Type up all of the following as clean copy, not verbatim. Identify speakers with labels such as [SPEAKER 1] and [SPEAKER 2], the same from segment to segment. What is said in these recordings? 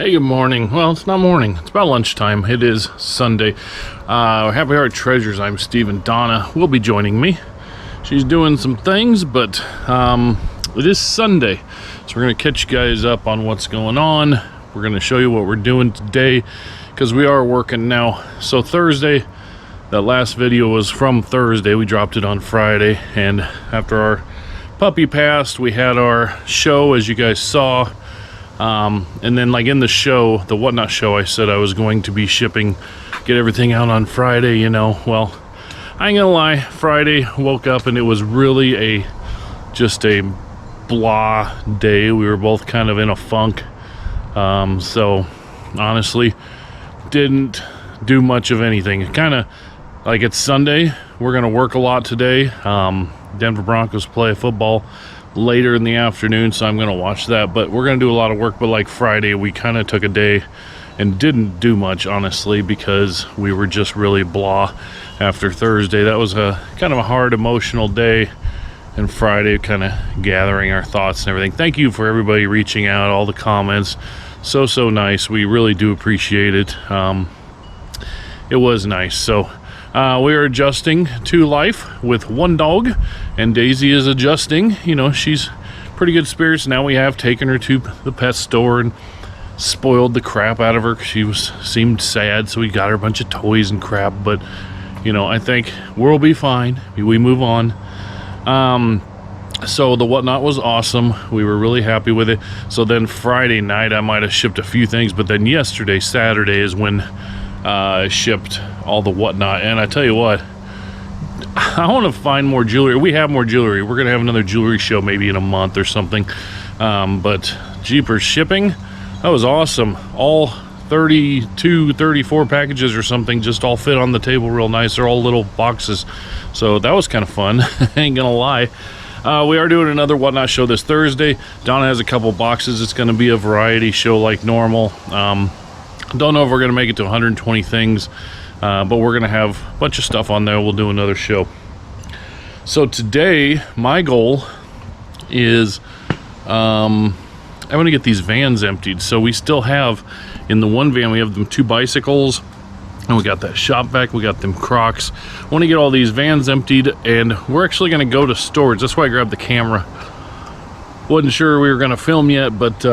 [SPEAKER 1] Hey, good morning. Well, it's not morning. It's about lunchtime. It is Sunday. Happy Heart Treasures. I'm Steve, and Donna will be joining me. She's doing some things, but it is Sunday. So we're going to catch you guys up on what's going on. We're going to show you what we're doing today because we are working now. So Thursday, that last video was from Thursday. We dropped it on Friday. And after our puppy passed, we had our show, as you guys saw. And then like in the show, the Whatnot show, I said I was going to be shipping, get everything out on Friday, you know. Well, I ain't gonna lie, Friday woke up and it was really just a blah day. We were both kind of in a funk. So honestly, didn't do much of anything. Kind of like it's Sunday. We're gonna work a lot today. Denver Broncos play football later in the afternoon, so I'm gonna watch that, but we're gonna do a lot of work. But like Friday, we kind of took a day and didn't do much, honestly, because we were just really blah after Thursday. That was a kind of a hard emotional day, and Friday kind of gathering our thoughts and everything. Thank you for everybody reaching out, all the comments, so nice. We really do appreciate it. It was nice. So we are adjusting to life with one dog, and Daisy is adjusting. You know, she's pretty good spirits. Now we have taken her to the pet store and spoiled the crap out of her. She seemed sad, so we got her a bunch of toys and crap. But, you know, I think we'll be fine. We move on. So the Whatnot was awesome. We were really happy with it. So then Friday night, I might have shipped a few things. But then yesterday, Saturday, is when I shipped all the Whatnot. And I tell you what, I want to find more jewelry. We have more jewelry. We're gonna have another jewelry show maybe in a month or something. But jeepers, shipping, that was awesome. All 34 packages or something just all fit on the table real nice. They're all little boxes, so that was kind of fun. Ain't gonna lie. We are doing another Whatnot show this Thursday. Donna has a couple boxes. It's gonna be a variety show like normal. Don't know if we're going to make it to 120 things, but we're going to have a bunch of stuff on there. We'll do another show. So today, my goal is I want to get these vans emptied. So we still have, in the one van, we have them 2 bicycles, and we got that shop vac, we got them Crocs. I want to get all these vans emptied, and we're actually going to go to storage. That's why I grabbed the camera. Wasn't sure we were going to film yet, but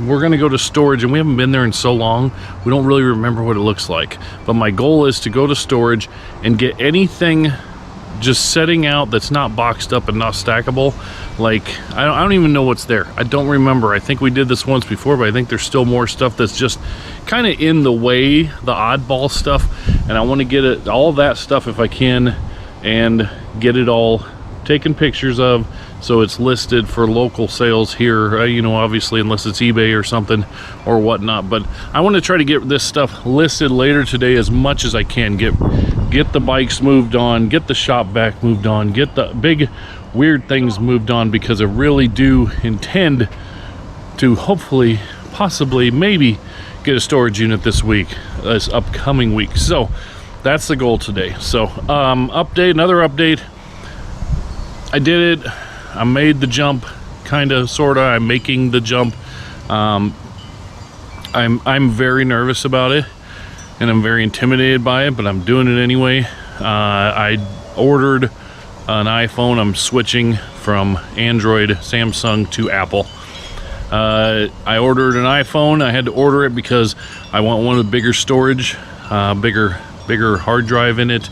[SPEAKER 1] we're gonna go to storage, and we haven't been there in so long, we don't really remember what it looks like. But my goal is to go to storage and get anything just setting out that's not boxed up and not stackable. Like, I don't even know what's there. I don't remember. I think we did this once before, but I think there's still more stuff that's just kind of in the way, the oddball stuff. And I want to get it, all that stuff if I can, and get it all taken pictures of, so it's listed for local sales here, you know, obviously, unless it's eBay or something or whatnot. But I want to try to get this stuff listed later today as much as I can. Get the bikes moved on, get the shop vac moved on, get the big weird things moved on, because I really do intend to hopefully, possibly, maybe get a storage unit this upcoming week. So that's the goal today. So another update. I did it. I made the jump, kind of, sort of. I'm making the jump. I'm very nervous about it, and I'm very intimidated by it, but I'm doing it anyway. I ordered an iPhone. I'm switching from Android, Samsung to Apple. I ordered an iPhone. I had to order it because I want one with bigger storage, bigger hard drive in it.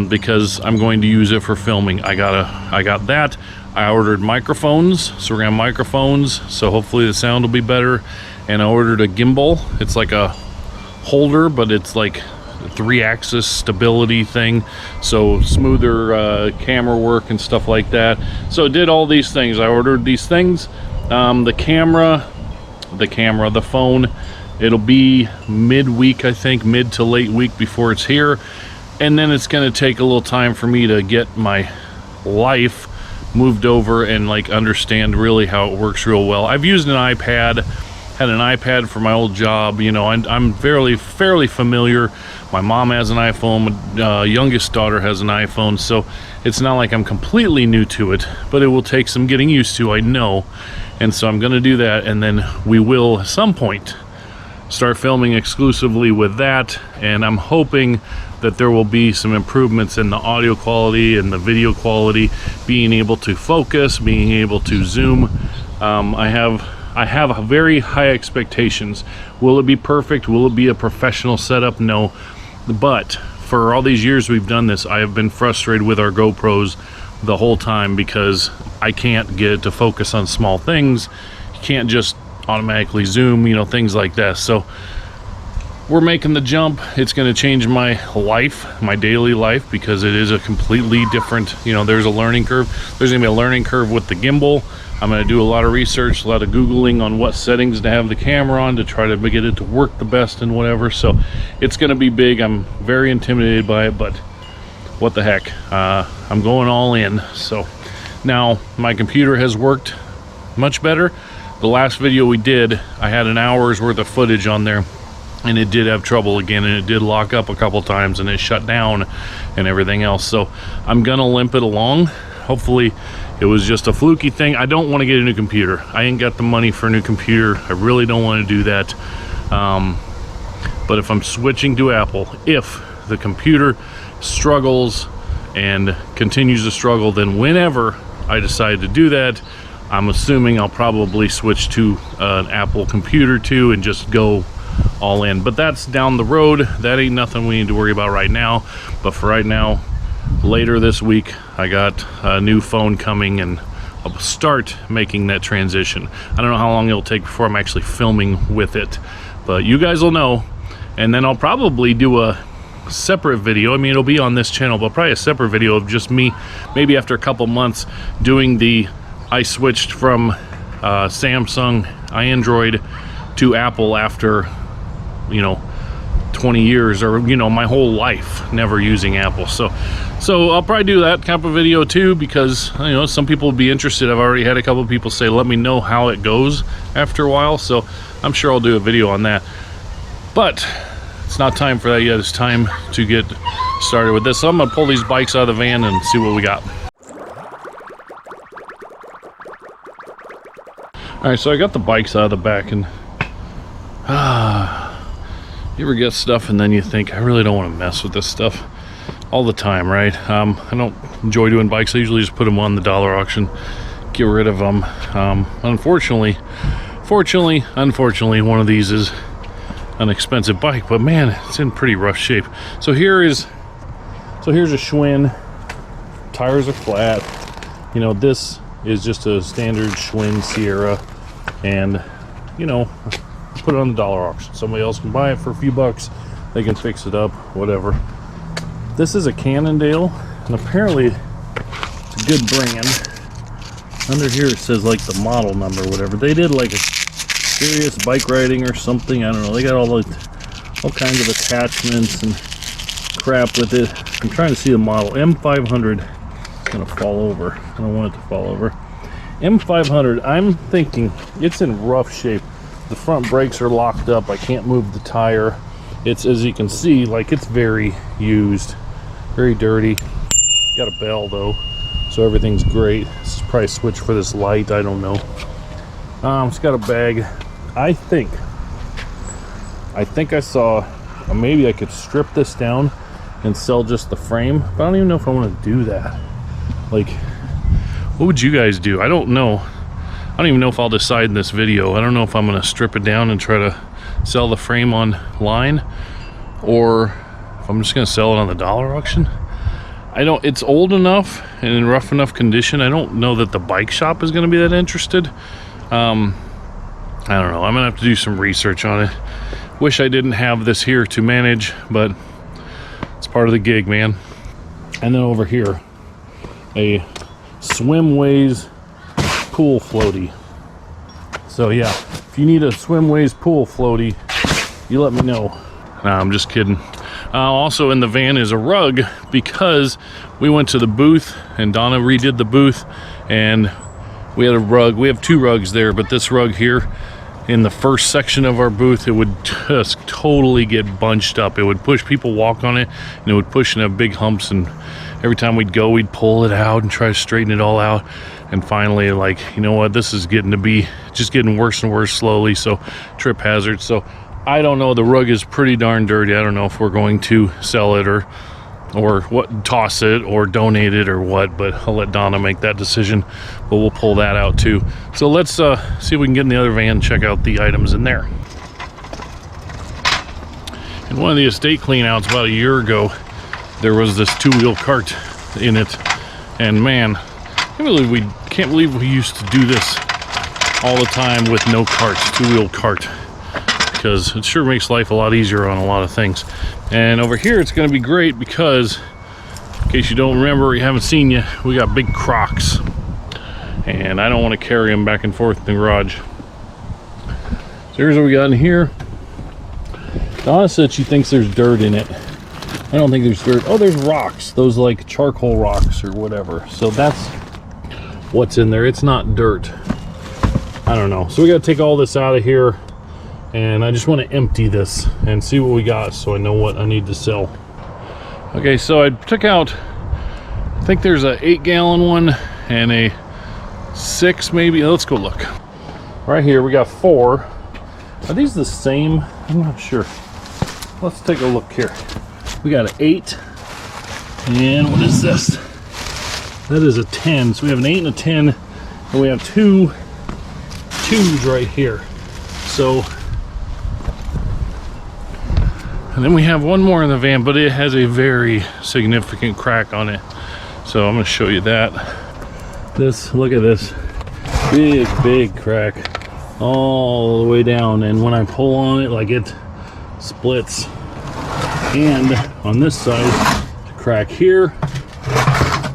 [SPEAKER 1] Because I'm going to use it for filming. I got that. I ordered microphones, so we're gonna have microphones, so hopefully the sound will be better. And I ordered a gimbal. It's like a holder, but it's like a 3-axis stability thing, so smoother camera work and stuff like that. So I did all these things. I ordered these things. The phone, it'll be midweek, I think, mid to late week before it's here. And then it's going to take a little time for me to get my life moved over and like understand really how it works real well. I've used an iPad had an iPad for my old job. You know, I'm fairly familiar. My mom has an iPhone. My youngest daughter has an iPhone, so it's not like I'm completely new to it, but it will take some getting used to, I know. And so I'm going to do that, and then we will at some point start filming exclusively with that. And I'm hoping that there will be some improvements in the audio quality and the video quality, being able to focus, being able to zoom. I have very high expectations. Will it be perfect? Will it be a professional setup? No. But for all these years we've done this, I have been frustrated with our GoPros the whole time because I can't get it to focus on small things. You can't just automatically zoom, you know, things like that. So we're making the jump. It's going to change my life, my daily life, because it is a completely different, you know, there's a learning curve. There's going to be a learning curve with the gimbal. I'm going to do a lot of research, a lot of Googling on what settings to have the camera on to try to get it to work the best and whatever. So it's going to be big. I'm very intimidated by it, but what the heck, I'm going all in. So now my computer has worked much better. The last video we did, I had an hour's worth of footage on there, and it did have trouble again, and it did lock up a couple times, and it shut down and everything else. So I'm gonna limp it along. Hopefully it was just a fluky thing. I don't want to get a new computer. I ain't got the money for a new computer. I really don't want to do that. But if I'm switching to Apple, if the computer struggles and continues to struggle, then whenever I decide to do that, I'm assuming I'll probably switch to an Apple computer too and just go all in. But that's down the road. That ain't nothing we need to worry about right now. But for right now, later this week, I got a new phone coming, and I'll start making that transition. I don't know how long it'll take before I'm actually filming with it, but you guys will know. And then I'll probably do a separate video. I mean, it'll be on this channel, but probably a separate video of just me, maybe after a couple months, doing the I switched from Samsung Android to Apple after, you know, 20 years, or, you know, my whole life never using Apple. So I'll probably do that type of video too, because, you know, some people will be interested. I've already had a couple of people say, let me know how it goes after a while. So I'm sure I'll do a video on that, but it's not time for that yet. It's time to get started with this. So I'm gonna pull these bikes out of the van and see what we got. All right, so I got the bikes out of the back, and you ever get stuff and then you think, I really don't want to mess with this stuff all the time, right? I don't enjoy doing bikes. I usually just put them on the dollar auction, get rid of them. Unfortunately, one of these is an expensive bike, but man, it's in pretty rough shape. So here's a Schwinn. Tires are flat. You know, this is just a standard Schwinn Sierra, and, you know, put it on the dollar auction. Somebody else can buy it for a few bucks. They can fix it up, whatever. This is a Cannondale, and apparently it's a good brand. Under here it says like the model number, whatever. They did like a serious bike riding or something. I don't know. They got all kinds of attachments and crap with it. I'm trying to see the model. M500. It's gonna fall over. I don't want it to fall over. M500. I'm thinking it's in rough shape. The front brakes are locked up. I can't move the tire. It's, as you can see, like, it's very used, very dirty. Got a bell though, so everything's great. This is probably a switch for this light. I don't know. It's got a bag. I think I saw, maybe I could strip this down and sell just the frame, but I don't even know if I want to do that. Like, what would you guys do? I don't know. I don't even know if I'll decide in this video. I don't know if I'm going to strip it down and try to sell the frame online, or if I'm just going to sell it on the dollar auction. It's old enough and in rough enough condition. I don't know that the bike shop is going to be that interested. I don't know. I'm going to have to do some research on it. Wish I didn't have this here to manage, but it's part of the gig, man. And then over here, a Swimways pool floaty. So yeah, if you need a Swimways pool floaty, you let me know. Nah, I'm just kidding. Also in the van is a rug, because we went to the booth and Donna redid the booth, and we had a rug. We have two rugs there, but this rug here in the first section of our booth, it would just totally get bunched up. It would push, people walk on it, and it would push and have big humps, and every time we'd go, we'd pull it out and try to straighten it all out. And finally, like, you know what, this is getting to be just getting worse and worse slowly, so trip hazard. So I don't know, the rug is pretty darn dirty. I don't know if we're going to sell it or what, toss it or donate it or what, but I'll let Donna make that decision, but we'll pull that out too. So let's see if we can get in the other van and check out the items in there. In one of the estate cleanouts about a year ago, there was this two-wheel cart in it, and man, I can't believe we used to do this all the time with no carts, two-wheel cart, because it sure makes life a lot easier on a lot of things. And over here it's going to be great because, in case you don't remember or you haven't seen yet, we got big Crocs, and I don't want to carry them back and forth in the garage. So here's what we got in here. Donna said she thinks there's dirt in it. I don't think there's dirt. Oh, there's rocks, those like charcoal rocks or whatever. So that's what's in there. It's not dirt. I don't know. So we got to take all this out of here, and I just want to empty this and see what we got so I know what I need to sell. Okay, so I took out, I think there's a 8-gallon one and a 6 maybe. Let's go look. Right here we got 4. Are these the same? I'm not sure. Let's take a look here. We got an 8, and what is this? That is a 10. So we have an 8 and a 10, and we have 2 2s right here. So, and then we have one more in the van, but it has a very significant crack on it. So I'm going to show you that. Look at this big crack all the way down, and when I pull on it, like, it splits. And on this side, a crack here.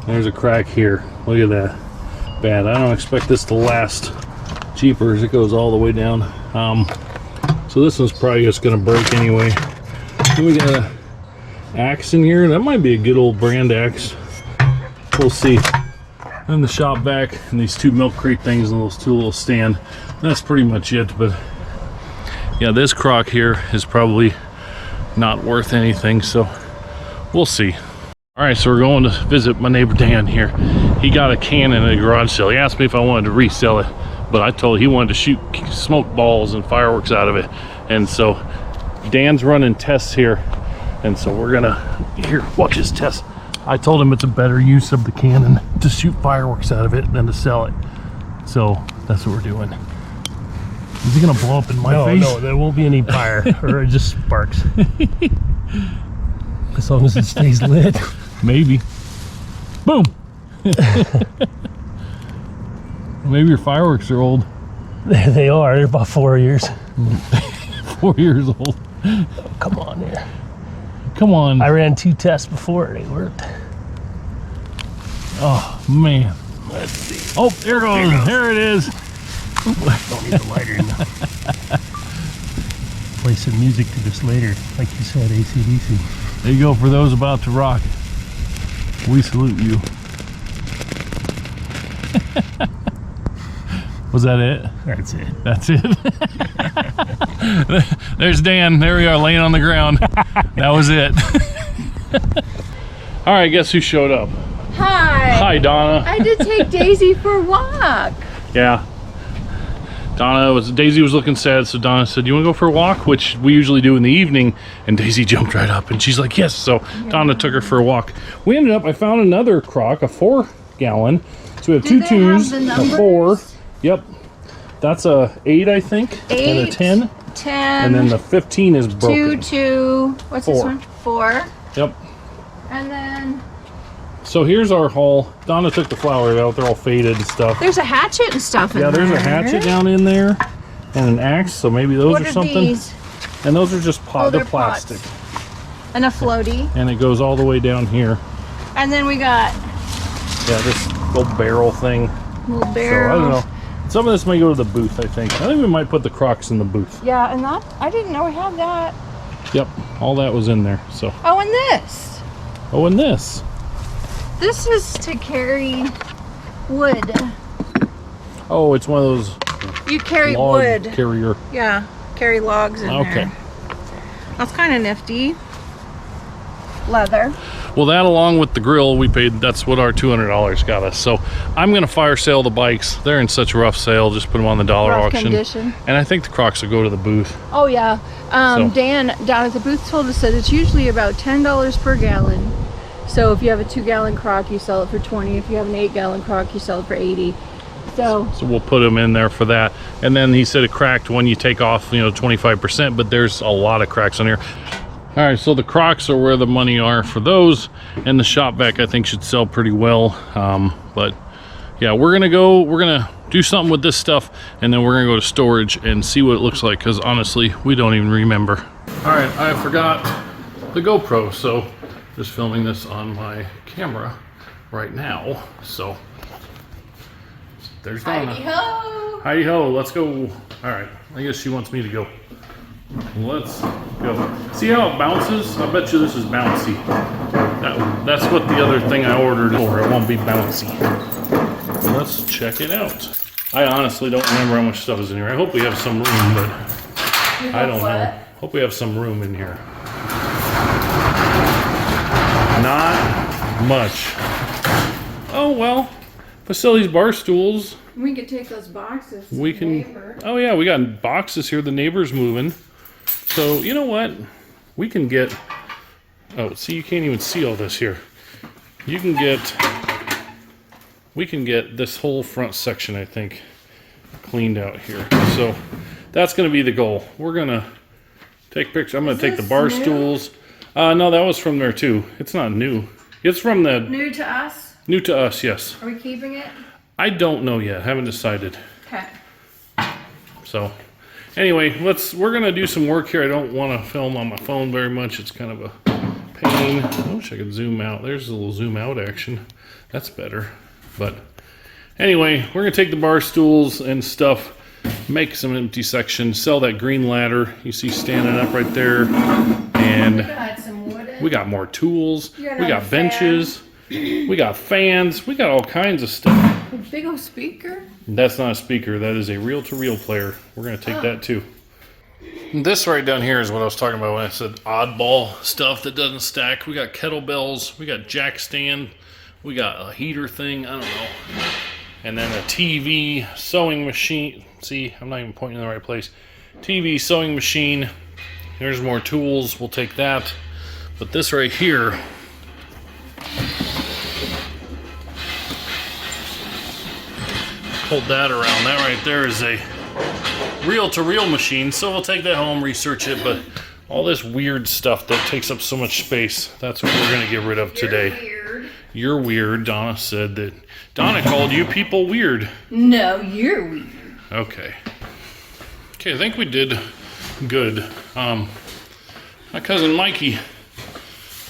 [SPEAKER 1] There's a crack here. Look at that. Bad. I don't expect this to last. Jeepers, it goes all the way down. So this one's probably just going to break anyway. Then we got an axe in here. That might be a good old brand axe. We'll see. And the shop vac and these 2 milk crate things and those 2 little stand. That's pretty much it. But yeah, this crock here is probably not worth anything, so we'll see. All right, so we're going to visit my neighbor Dan here. He got a cannon at a garage sale. He asked me if I wanted to resell it, but I told him he wanted to shoot smoke balls and fireworks out of it. And so Dan's running tests here, and so we're gonna, here, watch his test. I told him it's a better use of the cannon to shoot fireworks out of it than to sell it. So that's what we're doing. Is he gonna blow up in my face?
[SPEAKER 2] No, there won't be any fire, or just sparks. As long as it stays lit.
[SPEAKER 1] Maybe. Boom! Maybe your fireworks are old.
[SPEAKER 2] They are. They're about 4 years.
[SPEAKER 1] 4 years old.
[SPEAKER 2] Oh, come on here.
[SPEAKER 1] Come on.
[SPEAKER 2] I ran 2 tests before. They worked.
[SPEAKER 1] Oh, man.
[SPEAKER 2] Let's see.
[SPEAKER 1] Oh, there it goes. There it is.
[SPEAKER 2] Don't need the lighter now. Play some music to this later. Like you said, AC/DC.
[SPEAKER 1] There you go. For those about to rock, we salute you. Was that it?
[SPEAKER 2] That's it.
[SPEAKER 1] That's it. There's Dan. There we are, laying on the ground. That was it. All right, guess who showed up?
[SPEAKER 3] Hi.
[SPEAKER 1] Hi, Donna.
[SPEAKER 3] I did take Daisy for a walk.
[SPEAKER 1] Yeah. Daisy was looking sad, so Donna said, "You want to go for a walk?" Which we usually do in the evening, and Daisy jumped right up, and she's like, "Yes." So yeah. Donna took her for a walk. I found another crock, a 4-gallon. So we have 2 2s, a 4. Yep. That's a 8, I think.
[SPEAKER 3] 8,
[SPEAKER 1] and a 10.
[SPEAKER 3] 10.
[SPEAKER 1] And then the 15 is broken.
[SPEAKER 3] 2. What's
[SPEAKER 1] 4.
[SPEAKER 3] this one? 4.
[SPEAKER 1] Yep.
[SPEAKER 3] And then
[SPEAKER 1] so here's our haul. Donna took the flowers out. They're all faded and stuff.
[SPEAKER 3] there's a hatchet and stuff in there.
[SPEAKER 1] Yeah, there's a hatchet down in there and an axe. So maybe those
[SPEAKER 3] What
[SPEAKER 1] are
[SPEAKER 3] are
[SPEAKER 1] something.
[SPEAKER 3] These?
[SPEAKER 1] And those are just
[SPEAKER 3] Oh,
[SPEAKER 1] they're
[SPEAKER 3] they're
[SPEAKER 1] plastic.
[SPEAKER 3] pots. And a floaty.
[SPEAKER 1] And it goes all the way down here.
[SPEAKER 3] And then we got
[SPEAKER 1] this little barrel thing.
[SPEAKER 3] little barrel.
[SPEAKER 1] So I don't know. Some of this may go to the booth, I think. I think we might put the Crocs in the booth.
[SPEAKER 3] Yeah, and that, I didn't know we had that.
[SPEAKER 1] Yep, all that was in there. So.
[SPEAKER 3] Oh, and this.
[SPEAKER 1] Oh, and this.
[SPEAKER 3] This is to carry wood.
[SPEAKER 1] Oh, it's one of those
[SPEAKER 3] You carry
[SPEAKER 1] log
[SPEAKER 3] wood.
[SPEAKER 1] carrier.
[SPEAKER 3] Yeah, carry logs in
[SPEAKER 1] Okay.
[SPEAKER 3] there. That's kind of nifty. Leather.
[SPEAKER 1] Well, that along with the grill we paid, that's what our $200 got us. So I'm gonna fire sale the bikes. They're in such a rough sale, just put them on the dollar
[SPEAKER 3] Rough
[SPEAKER 1] auction.
[SPEAKER 3] condition.
[SPEAKER 1] And I think the Crocs will go to the booth.
[SPEAKER 3] Oh yeah.
[SPEAKER 1] So-
[SPEAKER 3] Dan down at the booth told us that it's usually about $10 per gallon. So if you have a 2-gallon Croc, you sell it for 20. If you have an 8-gallon Croc, you sell it for 80. So
[SPEAKER 1] we'll put them in there for that. And then he said it cracked when you take off, 25%, but there's a lot of cracks on here. All right, so the Crocs are where the money are for those, and the shop vac I think should sell pretty well. But yeah, we're gonna do something with this stuff, and then we're gonna go to storage and see what it looks like, because honestly, we don't even remember. All right, I forgot the GoPro, so just filming this on my camera right now. So there's Donna.
[SPEAKER 3] Heidi ho!
[SPEAKER 1] Heidi ho, let's go. All right, I guess she wants me to go. Let's go. See how it bounces? I bet you this is bouncy. That's what the other thing I ordered for. It won't be bouncy. Let's check it out. I honestly don't remember how much stuff is in here. I hope we have some room, but I don't know. Hope we have some room in here. Not much. Oh well. If I sell these bar stools,
[SPEAKER 3] We could take those boxes. To
[SPEAKER 1] we
[SPEAKER 3] the
[SPEAKER 1] can.
[SPEAKER 3] neighbor.
[SPEAKER 1] Oh yeah, we got boxes here. The neighbor's moving. So you know what? We can get. Oh, see, you can't even see all this here. You can get. We can get this whole front section, I think, cleaned out here. So that's going to be the goal. We're going to take pictures. I'm going to take the bar stools. No, that was from there too. It's not new. It's from the
[SPEAKER 3] New to us?
[SPEAKER 1] new to us. Yes.
[SPEAKER 3] Are we keeping it?
[SPEAKER 1] I don't know yet. Haven't decided.
[SPEAKER 3] Okay.
[SPEAKER 1] So anyway, we're gonna do some work here. I don't want to film on my phone very much. It's kind of a pain. I wish I could zoom out. There's a little zoom out action. That's better. But anyway, we're gonna take the bar stools and stuff, make some empty sections, sell that green ladder you see standing up right there, and
[SPEAKER 3] We got some wood in.
[SPEAKER 1] we got more tools.
[SPEAKER 3] You got
[SPEAKER 1] We got
[SPEAKER 3] another fan.
[SPEAKER 1] benches. We got fans. We got all kinds of stuff.
[SPEAKER 3] A big old speaker.
[SPEAKER 1] That's not a speaker. That is a reel-to-reel player. We're going to take that too. This right down here is what I was talking about when I said oddball stuff that doesn't stack. We got kettlebells. We got jack stand. We got a heater thing. I don't know. And then a TV, sewing machine. See, I'm not even pointing in the right place. TV, sewing machine. There's more tools. We'll take that. But this right here... Hold that around. That right there is a reel-to-reel machine, so we'll take that home, research it, but all this weird stuff that takes up so much space, that's what we're going to get rid of today.
[SPEAKER 3] Weird.
[SPEAKER 1] You're weird. Donna said that. Donna called you people weird.
[SPEAKER 3] No, you're weird.
[SPEAKER 1] Okay. Okay, I think we did good. My cousin Mikey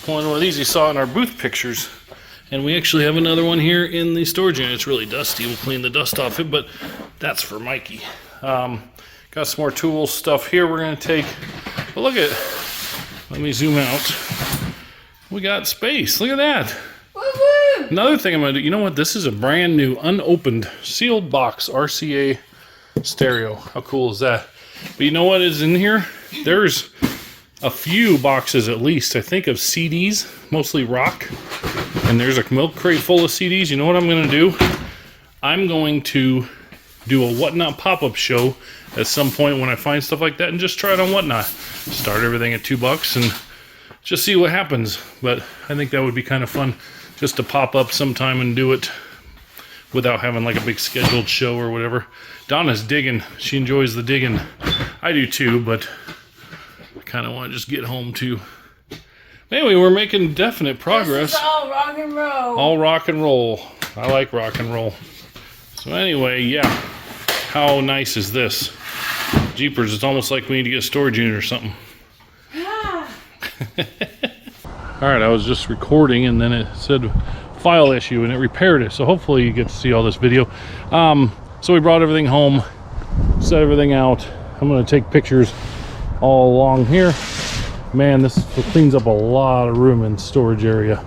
[SPEAKER 1] pulling one of these. He saw in our booth pictures. And we actually have another one here in the storage unit. It's really dusty. We'll clean the dust off it, but that's for Mikey. Got some more tool stuff here we're going to take. But look at, let me zoom out. We got space. Look at that.
[SPEAKER 3] Woo-woo!
[SPEAKER 1] Another thing I'm going to do, you know what? This is a brand new, unopened, sealed box RCA stereo. How cool is that? But you know what is in here? There's a few boxes at least, I think, of CDs, mostly rock. And there's a milk crate full of CDs. You know what I'm going to do? I'm going to do a Whatnot pop-up show at some point when I find stuff like that and just try it on Whatnot. Start everything at $2 and just see what happens. But I think that would be kind of fun just to pop up sometime and do it without having like a big scheduled show or whatever. Donna's digging. She enjoys the digging. I do too, but I kind of want to just get home too. Anyway, we're making definite progress.
[SPEAKER 3] This is all rock and roll.
[SPEAKER 1] All rock and roll. I like rock and roll. So anyway, yeah. How nice is this? Jeepers, it's almost like we need to get a storage unit or something.
[SPEAKER 3] Ah.
[SPEAKER 1] Alright, I was just recording and then it said file issue and it repaired it. So hopefully you get to see all this video. So we brought everything home, set everything out. I'm going to take pictures all along here. Man, this cleans up a lot of room in storage area.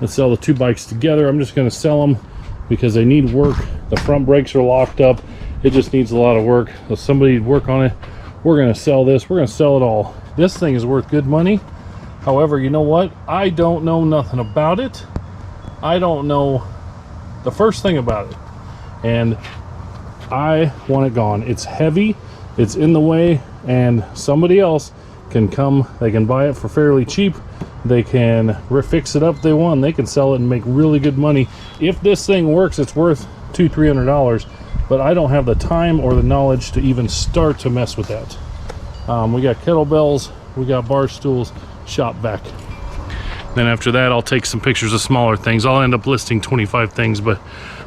[SPEAKER 1] Let's sell the two bikes together. I'm just going to sell them because they need work. The front brakes are locked up It just needs a lot of work. So somebody work on it. We're gonna sell this. We're gonna sell it all. This thing is worth good money. However, you know what? I don't know nothing about it. I don't know the first thing about it. And I want it gone. It's heavy, it's in the way, and somebody else can come, they can buy it for fairly cheap. They can fix it up if they want. They can sell it and make really good money. If this thing works, it's worth $200-300, but I don't have the time or the knowledge to even start to mess with that. We got kettlebells, we got bar stools, shop vac. Then after that, I'll take some pictures of smaller things. I'll end up listing 25 things, but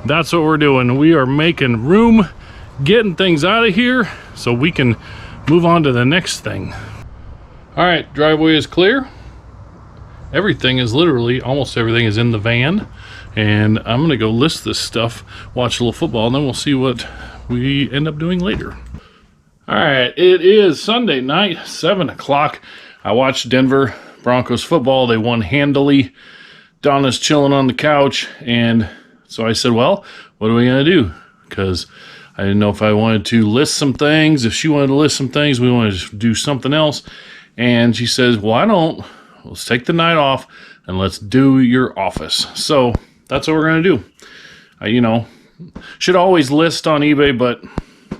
[SPEAKER 1] that's what we're doing. We are making room, getting things out of here so we can move on to the next thing. All right, driveway is clear. Everything is literally, almost everything is in the van. And I'm gonna go list this stuff, watch a little football, and then we'll see what we end up doing later. All right, it is Sunday night, 7 o'clock. I watched Denver Broncos football. They won handily. Donna's chilling on the couch, and so I said, well, what are we gonna do? Because I didn't know if I wanted to list some things. If she wanted to list some things, we wanted to do something else. And she says, well, let's take the night off and let's do your office. So that's what we're gonna do. Should always list on eBay, but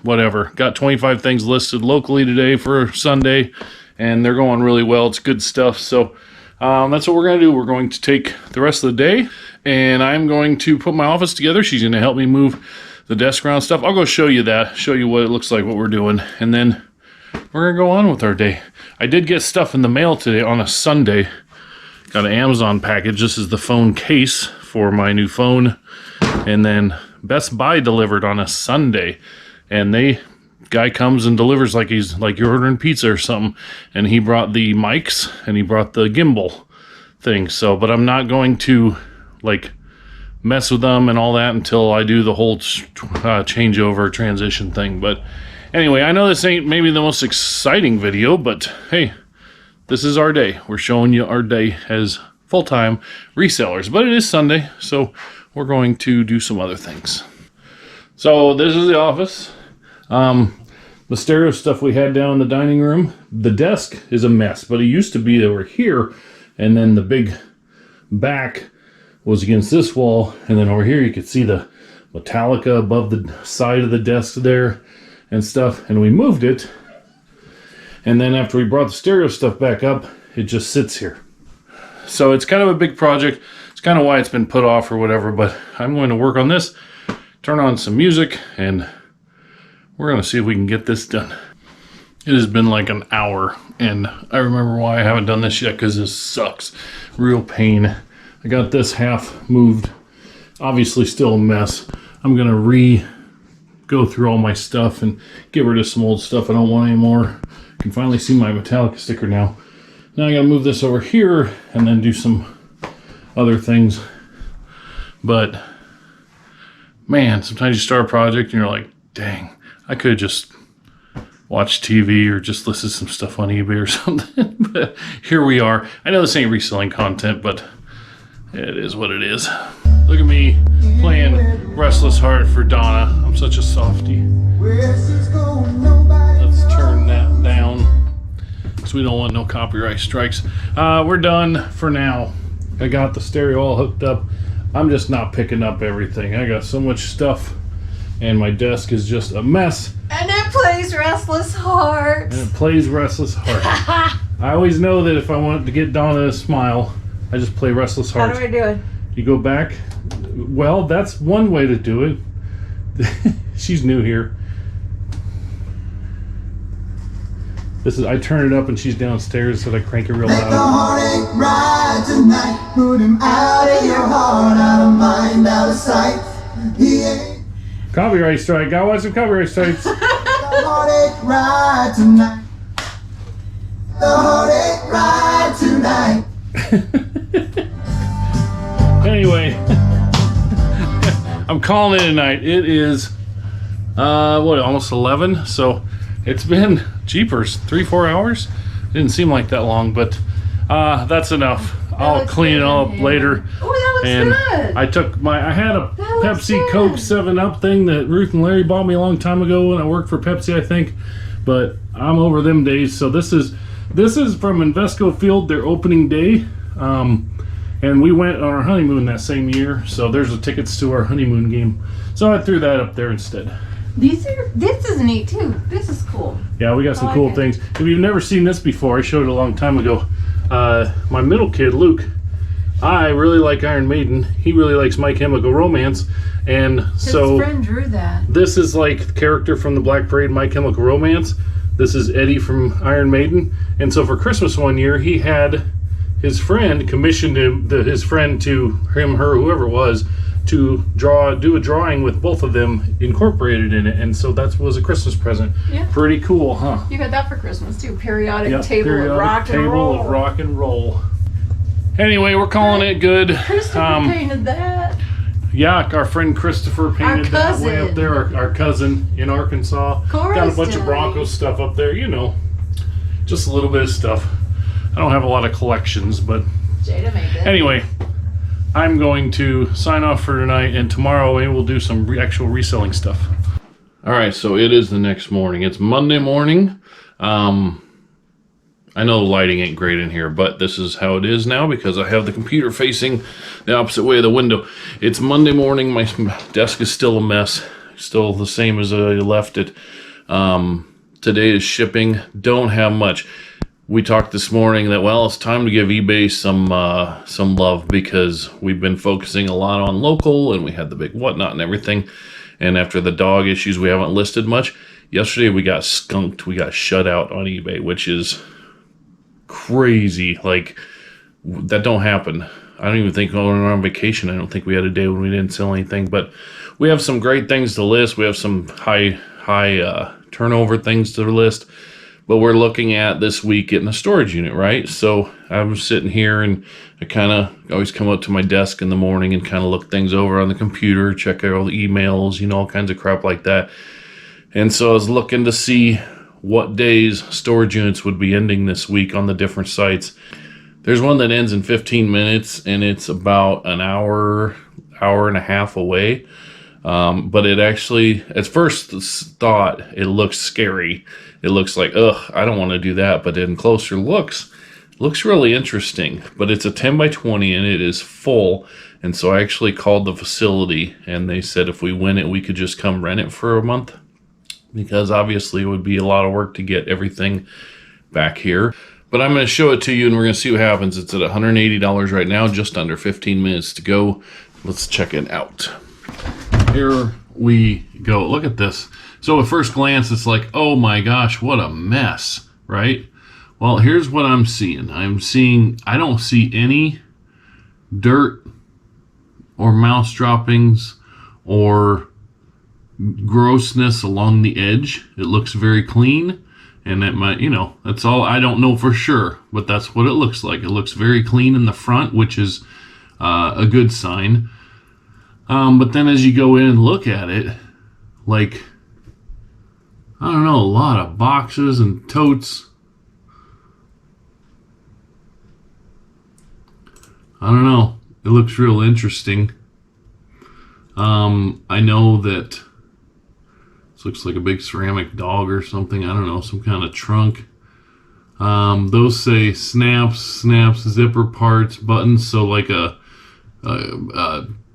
[SPEAKER 1] whatever. Got 25 things listed locally today for Sunday, and they're going really well. It's good stuff. So that's what we're going to do. We're going to take the rest of the day, and I'm going to put my office together. She's going to help me move the desk around stuff. I'll go show you that, show you what it looks like, what we're doing, and then we're going to go on with our day. I did get stuff in the mail today on a Sunday. Got an Amazon package. This is the phone case for my new phone, and then Best Buy delivered on a Sunday, and guy comes and delivers like he's like you're ordering pizza or something, and he brought the mics and he brought the gimbal thing. So, but I'm not going to like mess with them and all that until I do the whole changeover transition thing. But anyway, I know this ain't maybe the most exciting video, but hey, this is our day. We're showing you our day as full-time resellers, but it is Sunday, so we're going to do some other things. So this is the office. The stereo stuff we had down in the dining room. The desk is a mess, but it used to be over here, and then the big back was against this wall, and then over here you could see the Metallica above the side of the desk there and stuff, and we moved it, and then after we brought the stereo stuff back up, it just sits here. So it's kind of a big project. It's kind of why it's been put off or whatever, but I'm going to work on this, turn on some music, and we're going to see if we can get this done. It has been like an hour, and I remember why I haven't done this yet, because this sucks. Real pain. I got this half moved. Obviously still a mess. I'm going to go through all my stuff and get rid of some old stuff I don't want anymore. You can finally see my Metallica sticker now. Now I got to move this over here and then do some other things. But man, sometimes you start a project and you're like, dang, I could have just watched TV or just listed some stuff on eBay or something. But here we are. I know this ain't reselling content, but it is what it is. Look at me playing Restless Heart for Donna. I'm such a softie. Let's turn that down so we don't want no copyright strikes. We're done for now. I got the stereo all hooked up. I'm just not picking up everything. I got so much stuff, and my desk is just a mess.
[SPEAKER 3] And it plays Restless Heart.
[SPEAKER 1] And it plays Restless Heart. I always know that if I want to get Donna to smile, I just play Restless Heart.
[SPEAKER 3] How do I do it?
[SPEAKER 1] You go back. Well, that's one way to do it. She's new here. I turn it up and she's downstairs, so I crank it real loud.
[SPEAKER 4] Let the heartache ride tonight. Put him out of your heart, out of mind, out of sight. He ain't.
[SPEAKER 1] Copyright strike. Gotta watch some copyright strikes.
[SPEAKER 4] The heartache ride tonight. The heartache ride tonight.
[SPEAKER 1] Anyway, I'm calling it a night. It is almost 11, so it's been jeepers 3-4 hours. Didn't seem like that long, but that's enough. I'll clean it all up later.
[SPEAKER 3] Oh, that looks
[SPEAKER 1] and
[SPEAKER 3] good.
[SPEAKER 1] I had a
[SPEAKER 3] That looks
[SPEAKER 1] Pepsi
[SPEAKER 3] good.
[SPEAKER 1] Coke 7-Up thing that Ruth and Larry bought me a long time ago when I worked for Pepsi, I think. But I'm over them days. So this is from Invesco Field, their opening day. And we went on our honeymoon that same year. So there's the tickets to our honeymoon game. So I threw that up there instead.
[SPEAKER 3] This is neat too. This is cool.
[SPEAKER 1] Yeah, we got some
[SPEAKER 3] I like
[SPEAKER 1] cool
[SPEAKER 3] it.
[SPEAKER 1] things. If you've never seen this before, I showed it a long time ago. My middle kid, Luke, I really like Iron Maiden. He really likes My Chemical Romance. And so
[SPEAKER 3] His friend drew that.
[SPEAKER 1] this is like the character from the Black Parade, My Chemical Romance. This is Eddie from Iron Maiden. And so for Christmas one year, he had his friend commissioned his friend to him, her, whoever it was, to do a drawing with both of them incorporated in it. And so that was a Christmas present.
[SPEAKER 3] Yeah.
[SPEAKER 1] Pretty cool, huh?
[SPEAKER 3] You got that for Christmas too. Periodic
[SPEAKER 1] Yep,
[SPEAKER 3] table
[SPEAKER 1] periodic
[SPEAKER 3] of rock and
[SPEAKER 1] table
[SPEAKER 3] roll.
[SPEAKER 1] of rock and roll. Anyway, we're calling it good.
[SPEAKER 3] Christopher painted that.
[SPEAKER 1] Yeah, our friend Christopher painted that way up
[SPEAKER 3] cousin.
[SPEAKER 1] there. Our cousin in Arkansas.
[SPEAKER 3] Chorus
[SPEAKER 1] Got a bunch of
[SPEAKER 3] Day.
[SPEAKER 1] Broncos stuff up there, you know. Just a little bit of stuff. I don't have a lot of collections, but
[SPEAKER 3] Jada made it.
[SPEAKER 1] anyway, I'm going to sign off for tonight, and tomorrow maybe we'll do some actual reselling stuff. All right, so it is the next morning. It's Monday morning. I know the lighting ain't great in here, but this is how it is now because I have the computer facing the opposite way of the window. It's Monday morning. My desk is still a mess. Still the same as I left it. Today is shipping. Don't have much. We talked this morning that, well, it's time to give eBay some love because we've been focusing a lot on local and we had the big whatnot and everything. And after the dog issues, we haven't listed much. Yesterday, we got skunked. We got shut out on eBay, which is crazy. Like, that don't happen. I don't even think when we were on vacation, I don't think we had a day when we didn't sell anything. But we have some great things to list. We have some high turnover things to list. But we're looking at this week getting a storage unit, right? So I'm sitting here and I kind of always come up to my desk in the morning and kind of look things over on the computer, check out all the emails, you know, all kinds of crap like that. And so I was looking to see what days storage units would be ending this week on the different sites. There's one that ends in 15 minutes and it's about an hour and a half away. But it actually, at first thought, it looks scary. It looks like, ugh, I don't want to do that. But in closer looks really interesting. But it's a 10 by 20 and it is full. And so I actually called the facility and they said if we win it, we could just come rent it for a month. Because obviously it would be a lot of work to get everything back here. But I'm going to show it to you and we're going to see what happens. It's at $180 right now, just under 15 minutes to go. Let's check it out. Here we go. Look at this. So at first glance, it's like, oh my gosh, what a mess, right? Well, here's what I'm seeing. I don't see any dirt or mouse droppings or grossness along the edge. It looks very clean. And that might, you know, that's all. I don't know for sure, but that's what it looks like. It looks very clean in the front, which is a good sign. But then as you go in and look at it, like, I don't know, a lot of boxes and totes. I don't know. It looks real interesting. I know that this looks like a big ceramic dog or something. I don't know, some kind of trunk. Those say snaps, zipper parts, buttons. So like a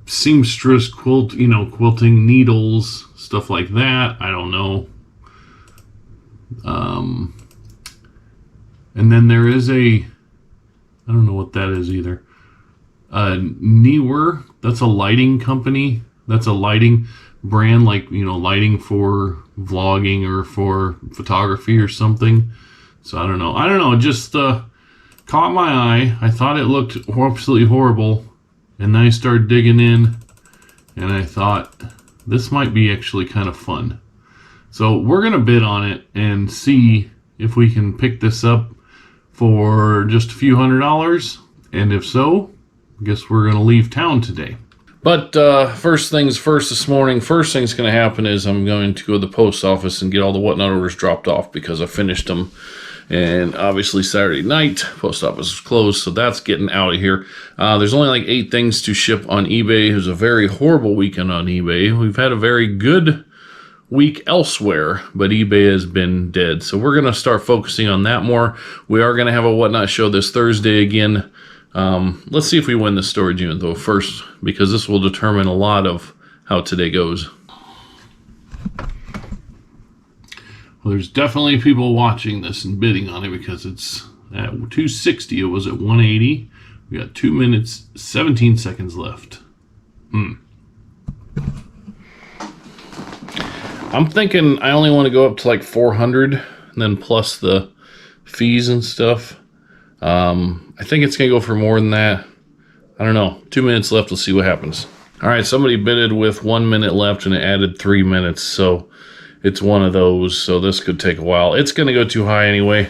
[SPEAKER 1] seamstress quilt, you know, quilting needles, stuff like that. I don't know. And then there is I don't know what that is either. Newer, that's a lighting company. That's a lighting brand, like, you know, lighting for vlogging or for photography or something. So I don't know. It just caught my eye. I thought it looked absolutely horrible. And then I started digging in and I thought this might be actually kind of fun. So we're going to bid on it and see if we can pick this up for just a few $100s. And if so, I guess we're going to leave town today. But first things first this morning, first thing's going to happen is I'm going to go to the post office and get all the whatnot orders dropped off because I finished them And obviously Saturday night, post office was closed, so that's getting out of here. There's only like 8 things to ship on eBay. It was a very horrible weekend on eBay. We've had a very good week elsewhere, but eBay has been dead. So we're going to start focusing on that more. We are going to have a Whatnot show this Thursday again. Let's see if we win the storage unit though first, because this will determine a lot of how today goes. Well, there's definitely people watching this and bidding on it because it's at 260. It was at 180. We got 2 minutes, 17 seconds left. I'm thinking I only want to go up to like 400 and then plus the fees and stuff. I think it's going to go for more than that. I don't know. 2 minutes left. Let's see what happens. All right, somebody bidded with 1 minute left and it added 3 minutes. So it's one of those. So this could take a while. It's going to go too high anyway.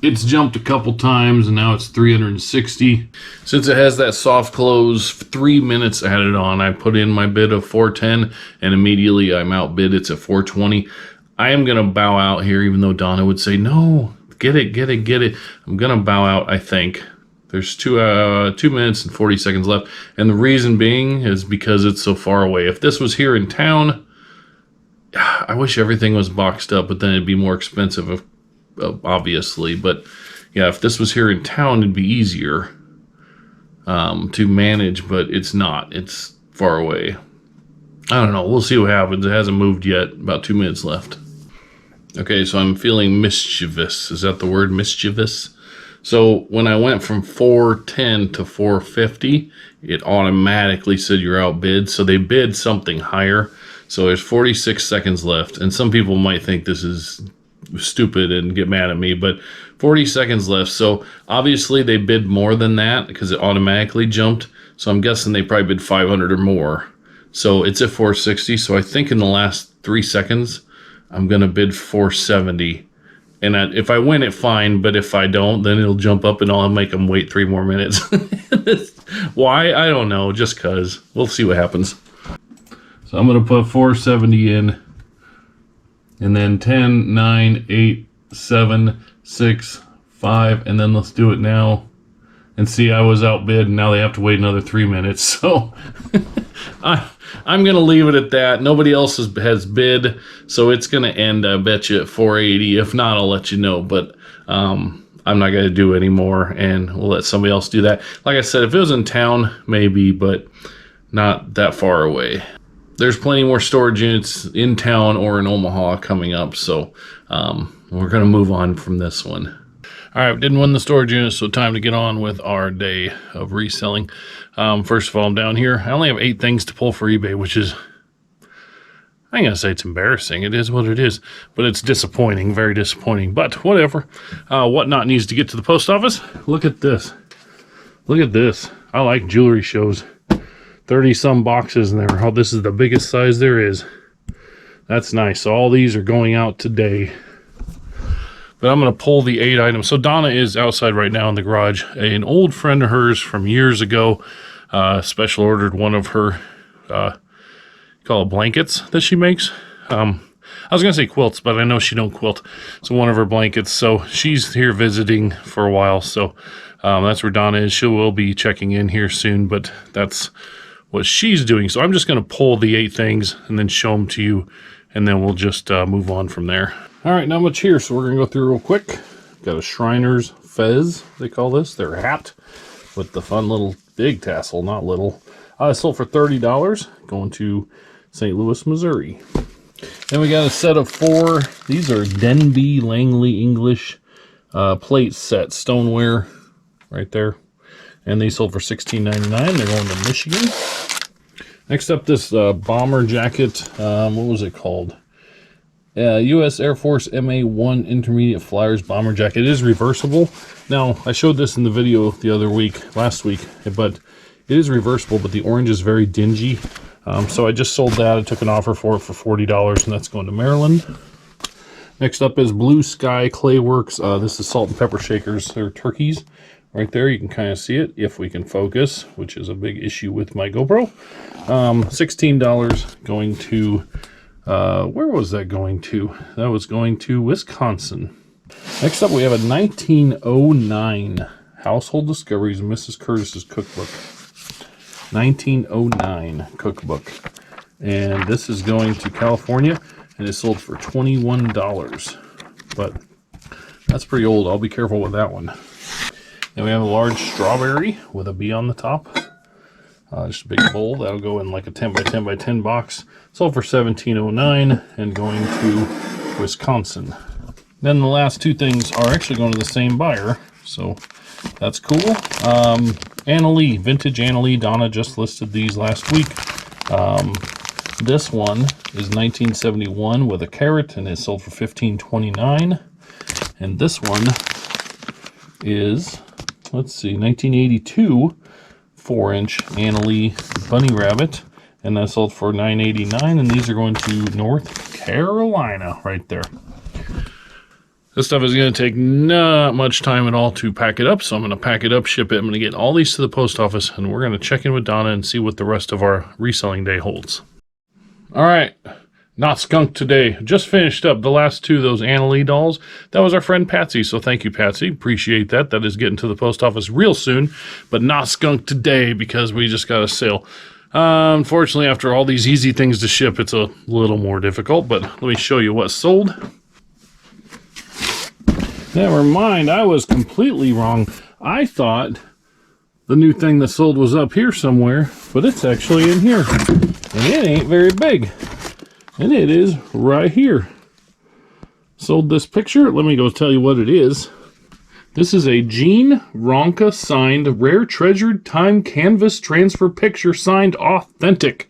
[SPEAKER 1] It's jumped a couple times and now it's 360. Since it has that soft close, 3 minutes added on, I put in my bid of 410 and immediately I'm outbid. It's at 420. I am going to bow out here, even though Donna would say, no, get it, get it, get it. I'm going to bow out, I think. There's 2 minutes and 40 seconds left. And the reason being is because it's so far away. If this was here in town, I wish everything was boxed up, but then it'd be more expensive, obviously. But yeah, if this was here in town, it'd be easier to manage, but it's not. It's far away. I don't know. We'll see what happens. It hasn't moved yet. About 2 minutes left. Okay, so I'm feeling mischievous. Is that the word, mischievous? So when I went from 410 to 450, it automatically said you're outbid. So they bid something higher. So there's 46 seconds left. And some people might think this is stupid and get mad at me, but 40 seconds left. So obviously they bid more than that because it automatically jumped. So I'm guessing they probably bid 500 or more. So it's at 460. So I think in the last 3 seconds, I'm going to bid 470. And if I win it, fine. But if I don't, then it'll jump up and I'll make them wait 3 more minutes. Why? I don't know. Just because. We'll see what happens. So I'm going to put 470 in. And then 10, 9, 8, 7, 6, 5. And then let's do it now. And see, I was outbid. And now they have to wait another 3 minutes. So I'm going to leave it at that. Nobody else has bid. So it's going to end, I bet you, at 480. If not, I'll let you know. But I'm not going to do it anymore. And we'll let somebody else do that. Like I said, if it was in town, maybe. But not that far away. There's plenty more storage units in town or in Omaha coming up. So we're going to move on from this one. All right, didn't win the storage unit, so time to get on with our day of reselling. First of all, I'm down here. I only have 8 things to pull for eBay, which is, I ain't gonna say it's embarrassing. It is what it is, but it's disappointing, very disappointing. But whatever. Whatnot needs to get to the post office. Look at this. Look at this. I like jewelry shows. 30-some boxes in there. Oh, this is the biggest size there is. That's nice. So all these are going out today. But I'm going to pull the 8 items. So Donna is outside right now in the garage. An old friend of hers from years ago special ordered one of her call it blankets that she makes. I was going to say quilts, but I know she don't quilt. So one of her blankets. So she's here visiting for a while. So that's where Donna is. She will be checking in here soon, but that's what she's doing. So I'm just going to pull the 8 things and then show them to you. And then we'll just move on from there. All right, not much here, so we're going to go through real quick. Got a Shriner's Fez, they call this. Their hat with the fun little big tassel, not little. Sold for $30, going to St. Louis, Missouri. Then we got a set of 4. These are Denby Langley English plate set, stoneware right there. And they sold for $16.99. They're going to Michigan. Next up, this bomber jacket. What was it called? U.S. Air Force MA-1 Intermediate Flyers Bomber Jacket. It is reversible. Now, I showed this in the video last week, but it is reversible, but the orange is very dingy. So I just sold that. I took an offer for it for $40, and that's going to Maryland. Next up is Blue Sky Clayworks. This is salt and pepper shakers. They're turkeys. Right there, you can kind of see it, if we can focus, which is a big issue with my GoPro. $16 going to Where was that going to? That was going to Wisconsin. Next up, we have a 1909 Household Discoveries Mrs. Curtis's Cookbook. 1909 cookbook. And this is going to California, and it's sold for $21. But that's pretty old. I'll be careful with that one. Then we have a large strawberry with a bee on the top. Just a big bowl. That'll go in like a 10 by 10 by 10 box. Sold for $17.09 and going to Wisconsin. Then the last two things are actually going to the same buyer, so that's cool. Anna Lee, vintage Anna Lee. Donna just listed these last week. This one is 1971 with a carrot, and it sold for $15.29. And this one is, let's see, 1982 4-inch Anna Lee bunny rabbit, and that sold for $9.89. And these are going to North Carolina right there. This stuff is going to take not much time at all to pack it up, so I'm going to pack it up, ship it. I'm going to get all these to the post office, and we're going to check in with Donna and see what the rest of our reselling day holds. All right, not skunked today. Just finished up the last two of those Anna Lee dolls. That was our friend Patsy, so thank you, Patsy. Appreciate that. That is getting to the post office real soon, but not skunked today because we just got a sale. Unfortunately, after all these easy things to ship, it's a little more difficult, but let me show you what sold. Never mind, I was completely wrong. I thought the new thing that sold was up here somewhere, but it's actually in here. And it ain't very big. And it is right here. Sold this picture. Let me go tell you what it is. This is a Gene Ronka signed Rare Treasured Time Canvas Transfer Picture signed authentic.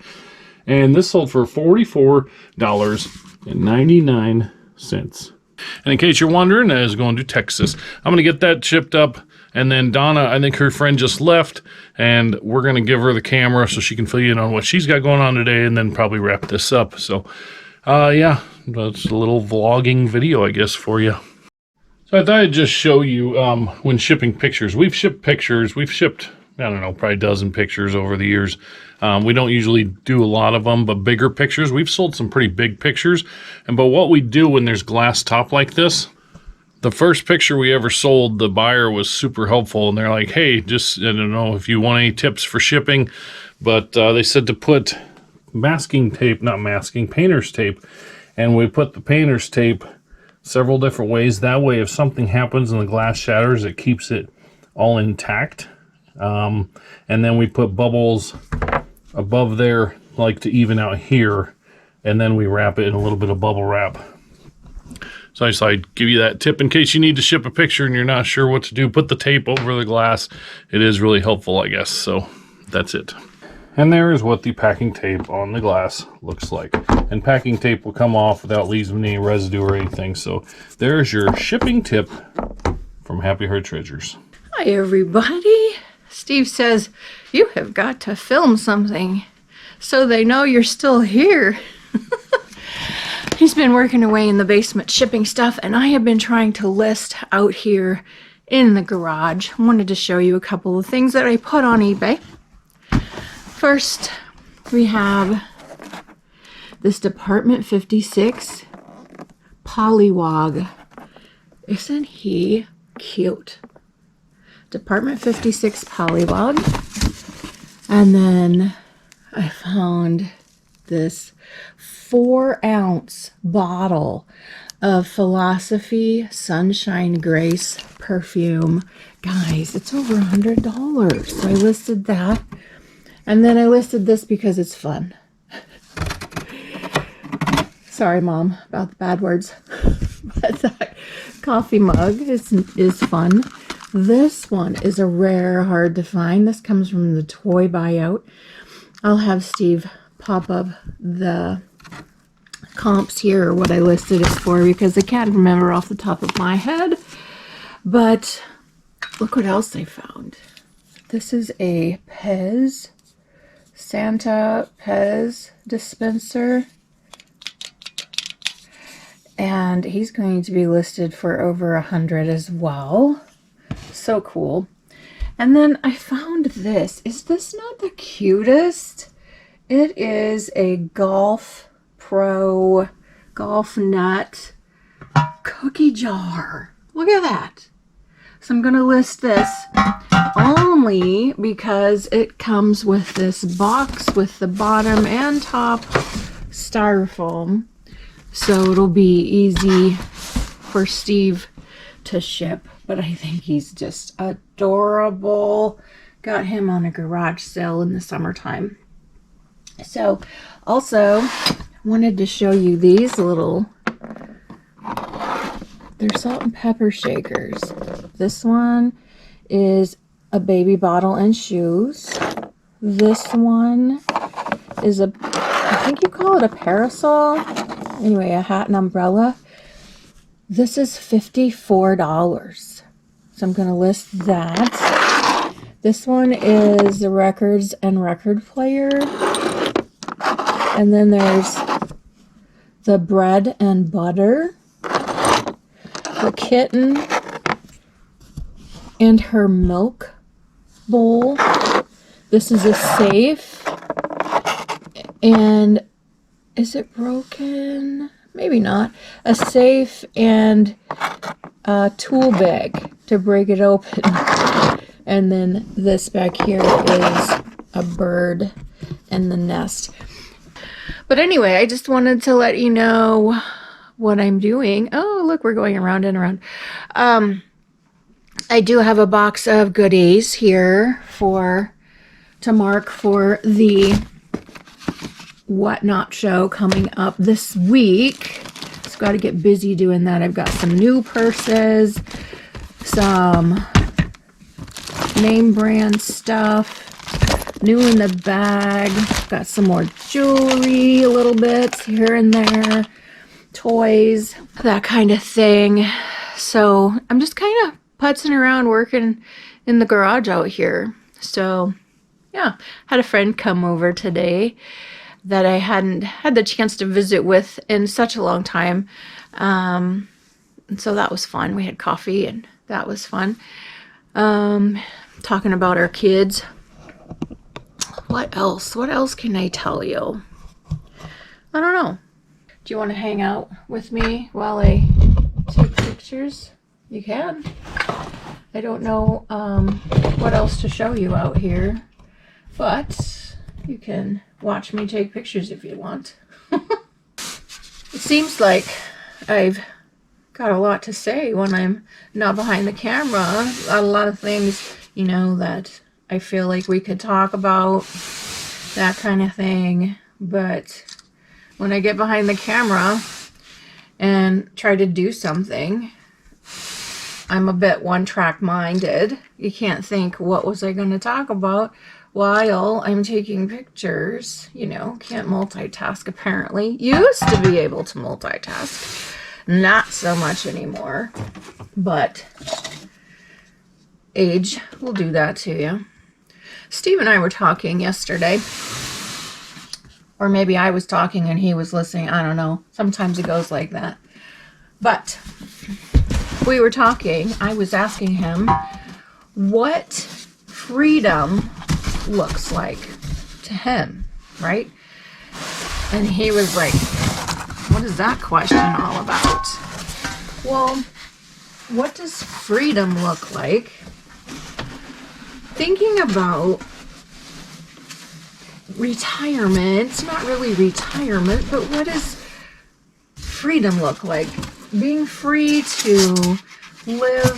[SPEAKER 1] And this sold for $44.99. And in case you're wondering, that is going to Texas. I'm going to get that shipped up. And then Donna, I think her friend just left. And we're going to give her the camera so she can fill you in on what she's got going on today. And then probably wrap this up. So, yeah, that's a little vlogging video, I guess, for you. So I thought I'd just show you when shipping pictures. We've shipped pictures. We've shipped, I don't know, probably a dozen pictures over the years. We don't usually do a lot of them, but bigger pictures. We've sold some pretty big pictures. But what we do when there's glass top like this, the first picture we ever sold, the buyer was super helpful. And they're like, hey, just, I don't know if you want any tips for shipping. But they said to put masking tape, not masking, painter's tape. And we put the painter's tape several different ways. That way, if something happens and the glass shatters, it keeps it all intact. And then we put bubbles above there, like to even out here, and then we wrap it in a little bit of bubble wrap. So I just thought I'd give you that tip in case you need to ship a picture and you're not sure what to do. Put the tape over the glass. It is really helpful, I guess. So that's it. And there is what the packing tape on the glass looks like. And packing tape will come off without leaving any residue or anything. So there's your shipping tip from Happy Heart Treasures.
[SPEAKER 3] Hi, everybody. Steve says, you have got to film something so they know you're still here. He's been working away in the basement shipping stuff, and I have been trying to list out here in the garage. I wanted to show you a couple of things that I put on eBay. First, we have this Department 56 Pollywog. Isn't he cute? Department 56 Pollywog. And then I found this 4-ounce bottle of Philosophy Sunshine Grace perfume. Guys, it's over $100. So I listed that. And then I listed this because it's fun. Sorry, Mom, about the bad words. But that coffee mug is fun. This one is a rare, hard to find. This comes from the Toy Buyout. I'll have Steve pop up the comps here, or what I listed it for, because I can't remember off the top of my head. But look what else I found. This is a Pez, Santa Pez dispenser. And he's going to be listed for over $100 as well. So cool. And then I found this. Is this not the cutest? It is a golf Pro golf nut cookie jar. Look at that. So I'm going to list this only because it comes with this box with the bottom and top styrofoam. So it'll be easy for Steve to ship. But I think he's just adorable. Got him on a garage sale in the summertime. So also wanted to show you these little, they're salt and pepper shakers. This one is a baby bottle and shoes. This one is a, I think you call it a parasol. Anyway, a hat and umbrella. This is $54. So I'm going to list that. This one is the records and record player. And then there's the bread and butter. The kitten and her milk bowl. This is a safe. And is it broken? Maybe not. A safe and a tool bag to break it open. And then this back here is a bird and the nest. But anyway, I just wanted to let you know what I'm doing. Oh, look, we're going around and around. I do have a box of goodies here to mark for the Whatnot show coming up this week. Just got to get busy doing that. I've got some new purses, some name brand stuff, new in the bag. Got some more jewelry, a little bit here and there, toys, that kind of thing. So I'm just kind of putzing around working in the garage out here. So yeah, had a friend come over today that I hadn't had the chance to visit with in such a long time. And so that was fun. We had coffee and that was fun. Talking about our kids. What else? What else can I tell you? I don't know. Do you want to hang out with me while I take pictures? You can. I don't know what else to show you out here, but you can watch me take pictures if you want. It seems like I've got a lot to say when I'm not behind the camera. A lot of things, you know, that I feel like we could talk about, that kind of thing. But when I get behind the camera and try to do something, I'm a bit one-track minded. You can't think, what was I going to talk about while I'm taking pictures? You know, can't multitask apparently. Used to be able to multitask. Not so much anymore. But age will do that to you. Steve and I were talking yesterday. Or maybe I was talking and he was listening. I don't know. Sometimes it goes like that. But we were talking. I was asking him what freedom looks like to him, right? And he was like, what is that question all about? Well, what does freedom look like? Thinking about retirement, not really retirement, but what does freedom look like? Being free to live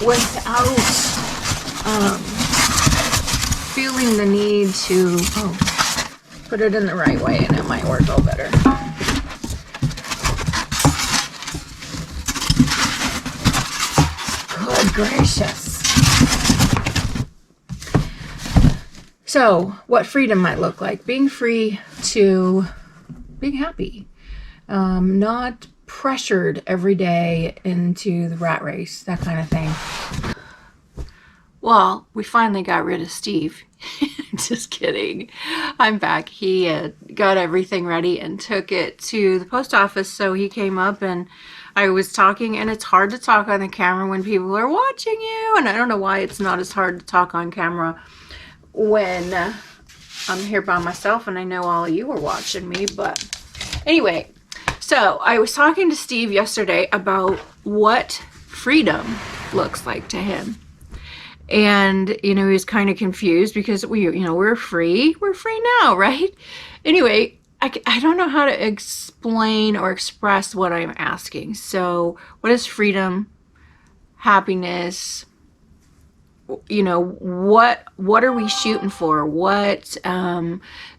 [SPEAKER 3] without feeling the need to, put it in the right way and it might work a little better. Good gracious. So, what freedom might look like. Being free to being happy. Not pressured every day into the rat race, that kind of thing. Well, we finally got rid of Steve. Just kidding. I'm back. He got everything ready and took it to the post office. So he came up and I was talking, and it's hard to talk on the camera when people are watching you. And I don't know why it's not as hard to talk on camera when I'm here by myself, and I know all of you are watching me, but anyway, so I was talking to Steve yesterday about what freedom looks like to him. And, he was kind of confused because we're free now, right? Anyway, I don't know how to explain or express what I'm asking. So what is freedom, happiness? What are we shooting for? What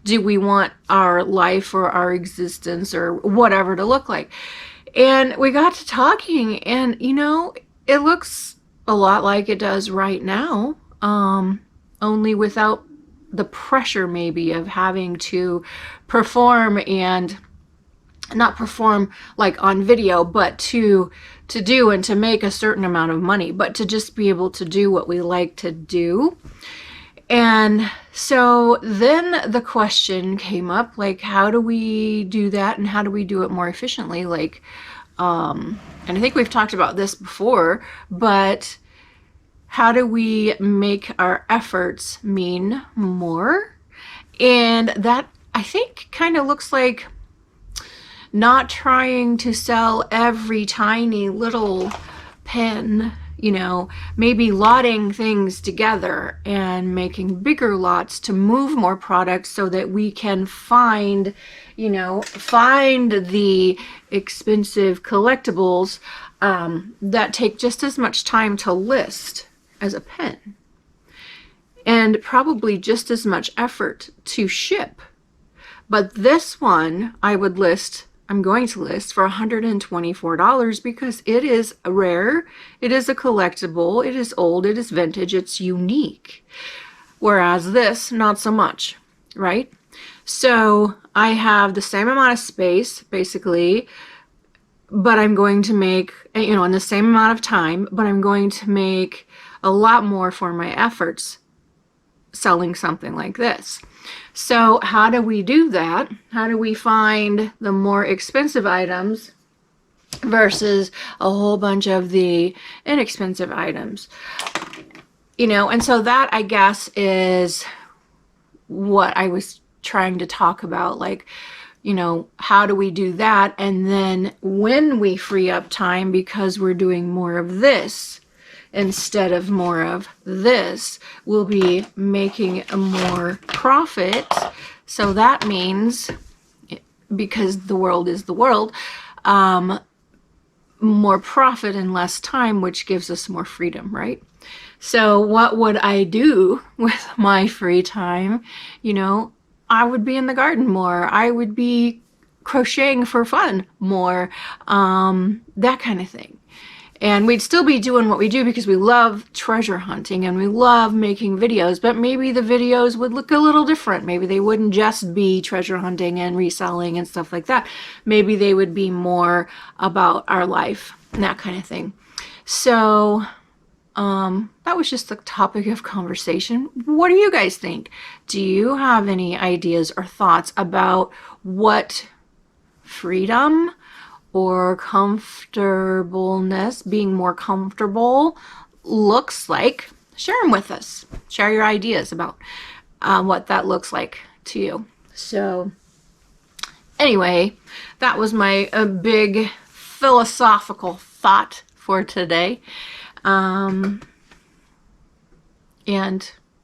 [SPEAKER 3] do we want our life or our existence or whatever to look like? And we got to talking, and it looks a lot like it does right now, only without the pressure maybe of having to perform, and not perform like on video, but to do and to make a certain amount of money, but to just be able to do what we like to do. And so then the question came up, like, how do we do that, and how do we do it more efficiently? Like, and I think we've talked about this before, but how do we make our efforts mean more? And that, I think, kind of looks like not trying to sell every tiny little pen, maybe lotting things together and making bigger lots to move more products so that we can find the expensive collectibles that take just as much time to list as a pen, and probably just as much effort to ship. But this one I'm going to list for $124 because it is rare, it is a collectible, it is old, it is vintage, it's unique. Whereas this, not so much, right? So I have the same amount of space, basically, but I'm going to make, in the same amount of time, but I'm going to make a lot more for my efforts selling something like this. So how do we do that? How do we find the more expensive items versus a whole bunch of the inexpensive items? And so that, I guess, is what I was trying to talk about. Like, how do we do that? And then when we free up time because we're doing more of this instead of more of this, we'll be making a more profit. So that means, because the world is the world, more profit in less time, which gives us more freedom, right? So what would I do with my free time? I would be in the garden more. I would be crocheting for fun more, that kind of thing. And we'd still be doing what we do because we love treasure hunting and we love making videos, but maybe the videos would look a little different. Maybe they wouldn't just be treasure hunting and reselling and stuff like that. Maybe they would be more about our life and that kind of thing. So that was just the topic of conversation. What do you guys think? Do you have any ideas or thoughts about what freedom or comfortableness, being more comfortable, looks like? Share them with us. Share your ideas about what that looks like to you. So anyway, that was my big philosophical thought for today. And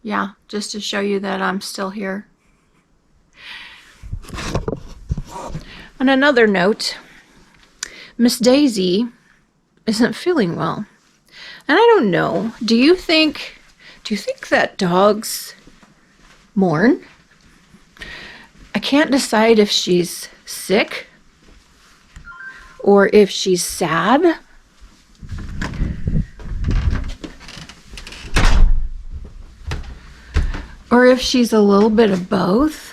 [SPEAKER 3] yeah, just to show you that I'm still here. On another note, Miss Daisy isn't feeling well. And I don't know, do you think that dogs mourn? I can't decide if she's sick or if she's sad. Or if she's a little bit of both.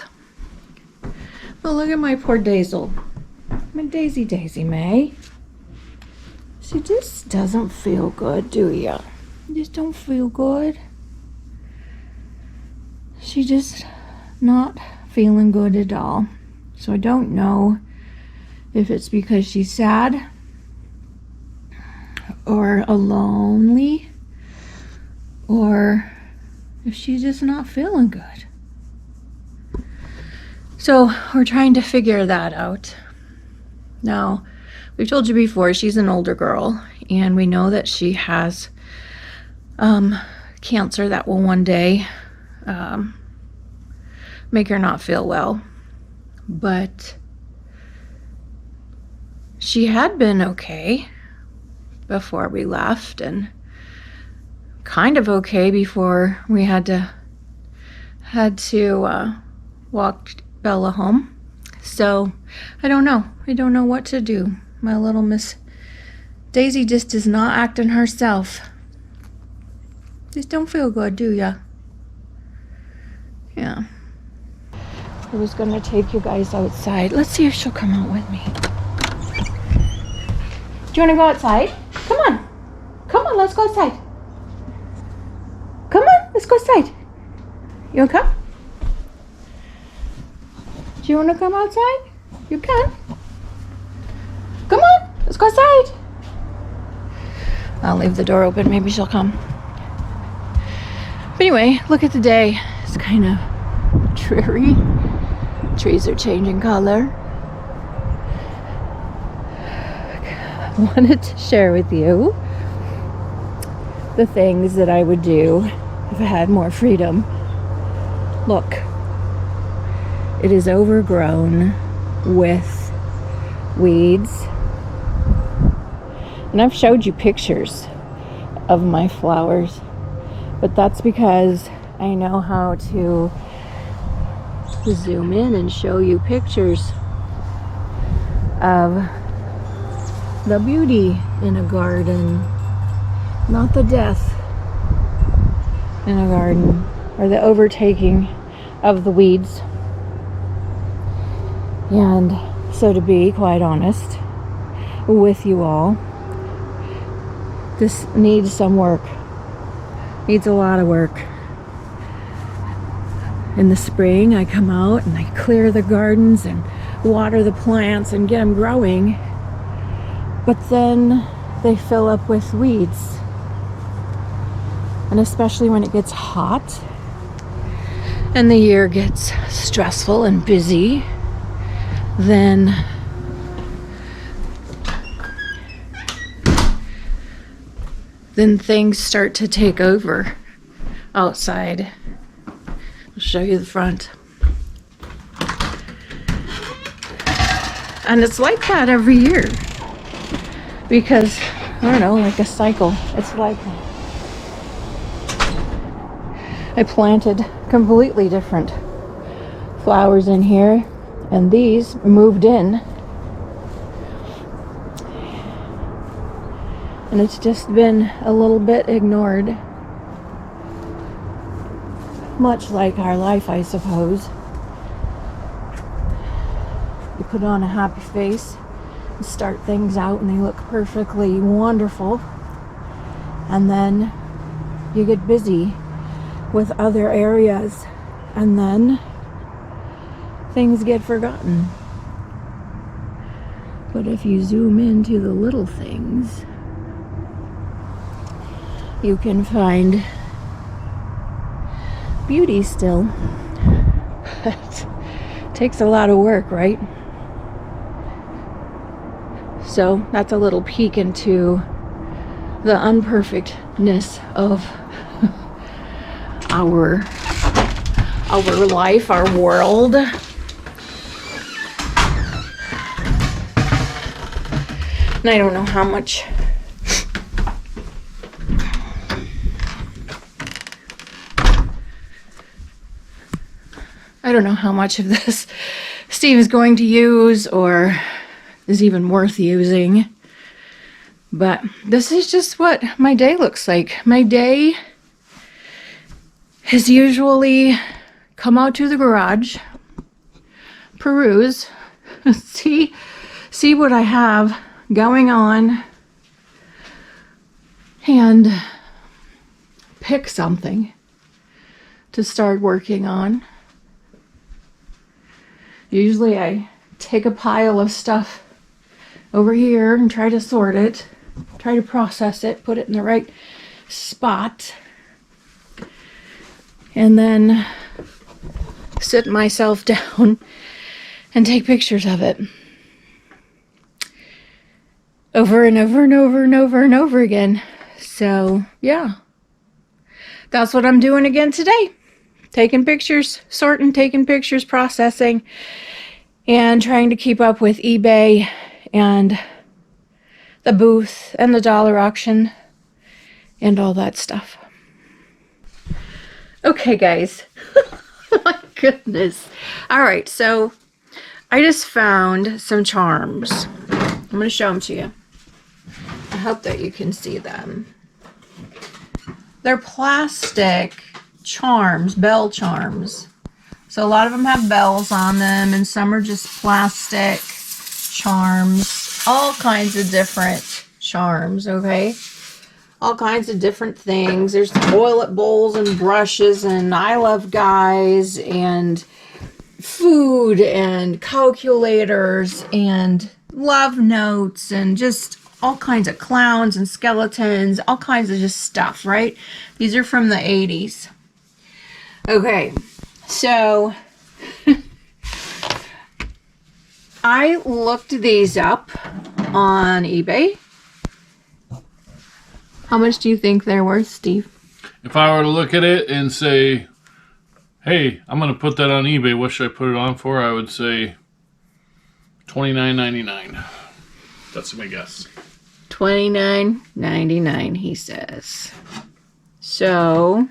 [SPEAKER 3] Well, look at my poor Daisel. My Daisy May. She just doesn't feel good, do ya? You just don't feel good. She just not feeling good at all. So I don't know if it's because she's sad or lonely or if she's just not feeling good. So we're trying to figure that out. Now, we've told you before, she's an older girl, and we know that she has cancer that will one day make her not feel well. But she had been okay before we left, and kind of okay before we had to walk Bella home. So I don't know what to do. My little Miss Daisy just is not acting herself. Just don't feel good, do ya? Yeah. I was gonna take you guys outside. Let's see if she'll come out with me. Do you wanna go outside? Come on. Come on, let's go outside. Come on, let's go outside. You wanna come? Do you wanna come outside? You can. Come on, let's go outside. I'll leave the door open, maybe she'll come. But anyway, look at the day. It's kind of dreary. Trees are changing color. I wanted to share with you the things that I would do if I had more freedom. Look, it is overgrown with weeds. And I've showed you pictures of my flowers, but that's because I know how to zoom in and show you pictures of the beauty in a garden, not the death in a garden, or the overtaking of the weeds. And so, to be quite honest with you all, this needs some work. Needs a lot of work. In the spring, I come out and I clear the gardens and water the plants and get them growing. But then they fill up with weeds. And especially when it gets hot and the year gets stressful and busy, then things start to take over outside. I'll show you the front. And it's like that every year. Because, I don't know, like a cycle. It's like I planted completely different flowers in here, and these moved in. And it's just been a little bit ignored. Much like our life, I suppose. You put on a happy face and start things out and they look perfectly wonderful. And then you get busy with other areas and then things get forgotten. But if you zoom into the little things, you can find beauty still. It takes a lot of work, right? So that's a little peek into the unperfectness of our life, our world. And I don't know how much of this Steve is going to use or is even worth using. But this is just what my day looks like. My day is usually come out to the garage, peruse, see what I have going on, and pick something to start working on. Usually I take a pile of stuff over here and try to sort it, try to process it, put it in the right spot, and then sit myself down and take pictures of it. Over and over and over and over and over again. So, yeah. That's what I'm doing again today. Taking pictures, sorting, taking pictures, processing, and trying to keep up with eBay and the booth and the dollar auction and all that stuff. Okay, guys. My goodness. All right, so I just found some charms. I'm going to show them to you. I hope that you can see them. They're plastic charms, bell charms. So a lot of them have bells on them, and some are just plastic charms. All kinds of different charms, okay? All kinds of different things. There's toilet bowls and brushes and I love guys and food and calculators and love notes and just all kinds of clowns and skeletons, all kinds of just stuff, right? These are from the 80s. Okay, so I looked these up on eBay. How much do you think they're worth, Steve?
[SPEAKER 1] If I were to look at it and say, hey, I'm going to put that on eBay, what should I put it on for? I would say $29.99. That's my guess.
[SPEAKER 3] $29.99, he says. So,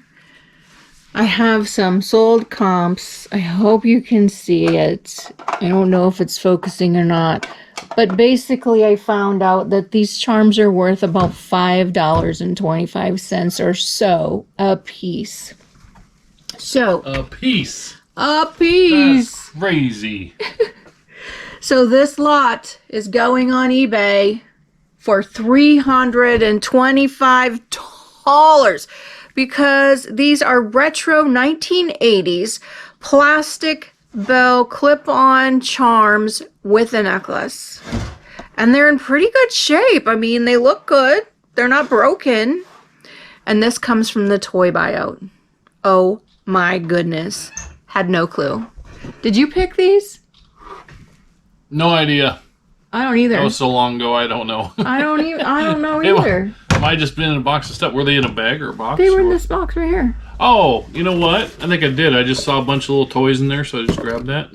[SPEAKER 3] I have some sold comps. I hope you can see it. I don't know if it's focusing or not. But basically, I found out that these charms are worth about $5.25 or so a piece. So,
[SPEAKER 1] A piece.
[SPEAKER 3] a piece.
[SPEAKER 1] That's crazy.
[SPEAKER 3] So this lot is going on eBay for $325 because these are retro 1980s plastic bell clip-on charms with a necklace. And they're in pretty good shape. I mean, they look good. They're not broken. And this comes from the toy buyout. Oh my goodness. Had no clue. Did you pick these?
[SPEAKER 1] No idea.
[SPEAKER 3] I don't either.
[SPEAKER 1] That was so long ago, I don't know.
[SPEAKER 3] I don't know
[SPEAKER 1] They
[SPEAKER 3] either.
[SPEAKER 1] might have just been in a box of stuff. Were they in a bag or a box?
[SPEAKER 3] They were in
[SPEAKER 1] or-
[SPEAKER 3] this box right here.
[SPEAKER 1] Oh, you know what? I think I did. I just saw a bunch of little toys in there, so I just grabbed that.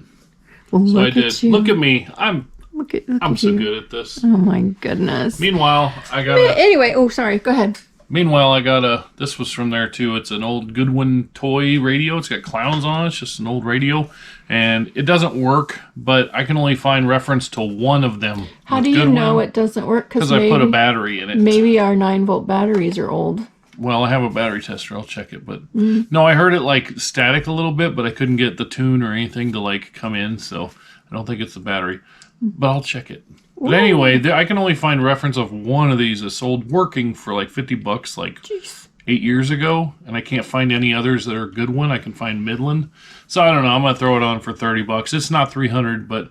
[SPEAKER 3] Well,
[SPEAKER 1] So I
[SPEAKER 3] look
[SPEAKER 1] did.
[SPEAKER 3] at you.
[SPEAKER 1] Look at me. I'm
[SPEAKER 3] Look
[SPEAKER 1] so
[SPEAKER 3] at you.
[SPEAKER 1] good at this.
[SPEAKER 3] Oh my goodness.
[SPEAKER 1] Meanwhile, I got
[SPEAKER 3] Anyway, oh sorry. Go ahead.
[SPEAKER 1] this was from there too. It's an old Goodwin toy radio. It's got clowns on it. It's just an old radio. And it doesn't work, but I can only find reference to one of them.
[SPEAKER 3] How
[SPEAKER 1] with
[SPEAKER 3] do you
[SPEAKER 1] Goodwin,
[SPEAKER 3] know it doesn't work?
[SPEAKER 1] Because I put a battery in it.
[SPEAKER 3] Maybe our 9-volt batteries are old.
[SPEAKER 1] Well, I have a battery tester. I'll check it. But no, I heard it like static a little bit, but I couldn't get the tune or anything to like come in. So I don't think it's the battery. But I'll check it. But anyway, I can only find reference of one of these that sold working for like $50 like
[SPEAKER 3] Jeez.
[SPEAKER 1] 8 years ago. And I can't find any others that are a good one. I can find Midland. So I don't know. I'm going to throw it on for $30. It's not $300, but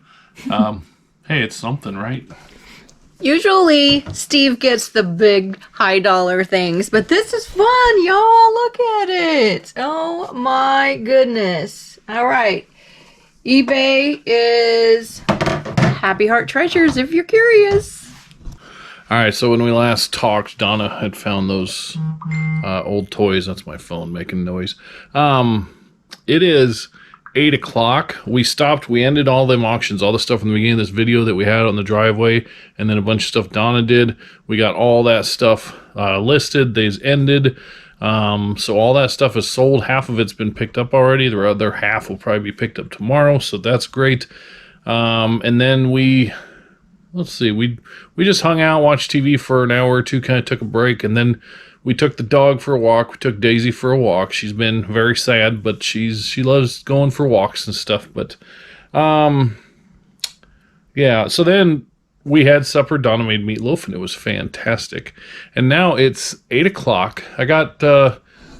[SPEAKER 1] hey, it's something, right?
[SPEAKER 3] Usually, Steve gets the big high dollar things, but this is fun, y'all. Look at it. Oh my goodness. All right. eBay is Happy Heart Treasures if you're curious.
[SPEAKER 1] All right, so when we last talked, Donna had found those old toys. That's my phone making noise. It is 8 o'clock. We ended all them auctions, all the stuff from the beginning of this video that we had on the driveway, and then a bunch of stuff Donna did. We got all that stuff listed. They's ended. So all that stuff is sold. Half of it's been picked up already. The other half will probably be picked up tomorrow, so that's great. And then we just hung out, watched TV for an hour or two, kind of took a break, and then we took the dog for a walk. We took Daisy for a walk. She's been very sad, but she loves going for walks and stuff. But yeah, so then we had supper. Donna made meatloaf, and it was fantastic. And now it's 8 o'clock. I got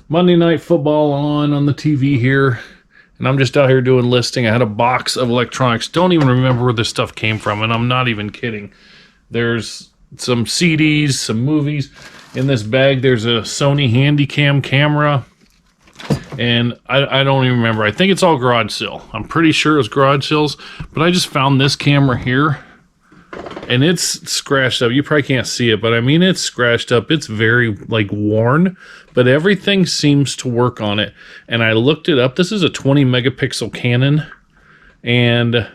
[SPEAKER 1] Monday Night Football on the TV here, and I'm just out here doing listing. I had a box of electronics. Don't even remember where this stuff came from, and I'm not even kidding. There's some CDs, some movies. In this bag, there's a Sony Handycam camera. And I don't even remember. I think it's all garage sale. I'm pretty sure it's garage sales, but I just found this camera here, and it's scratched up. You probably can't see it, but I mean, it's scratched up. It's very like worn, but everything seems to work on it. And I looked it up. This is a 20 megapixel Canon and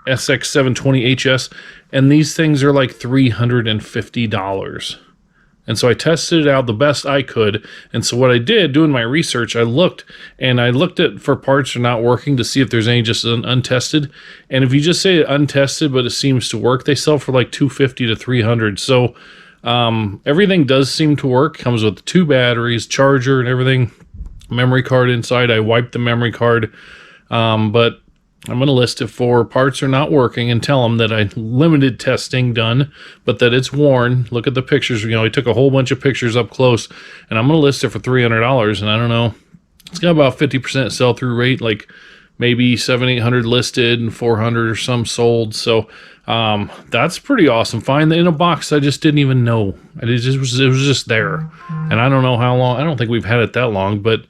[SPEAKER 1] SX720HS, and these things are like $350. And so I tested it out the best I could. And so what I did, doing my research, I looked at for parts are not working to see if there's any just untested. And if you just say untested, but it seems to work, they sell for like $250 to $300. So everything does seem to work. Comes with 2 batteries, charger, and everything. Memory card inside. I wiped the memory card, but I'm going to list it for parts are not working and tell them that I limited testing done, but that it's worn. Look at the pictures. You know, I took a whole bunch of pictures up close, and I'm going to list it for $300. And I don't know, it's got about 50% sell through rate, like maybe 700-800 listed and 400 or some sold. So that's pretty awesome. Find in a box I just didn't even know. It was just there, and I don't know how long. I don't think we've had it that long, but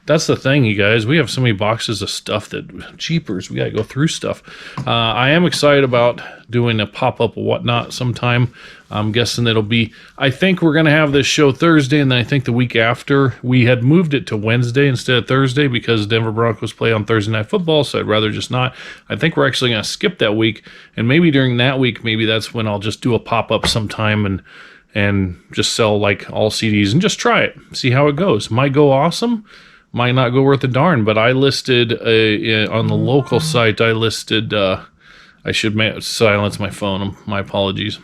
[SPEAKER 1] that's the thing, you guys. We have so many boxes of stuff that jeepers, we gotta go through stuff. I am excited about doing a pop-up or whatnot sometime. I'm guessing it'll be, I think we're gonna have this show Thursday, and then I think the week after, we had moved it to Wednesday instead of Thursday because Denver Broncos play on Thursday Night Football, so I'd rather just not. I think we're actually gonna skip that week, and maybe during that week, maybe that's when I'll just do a pop-up sometime and just sell like all CDs and just try it, see how it goes. Might go awesome. Might not go worth a darn, but I listed on the local site. I listed. I should silence my phone. My apologies.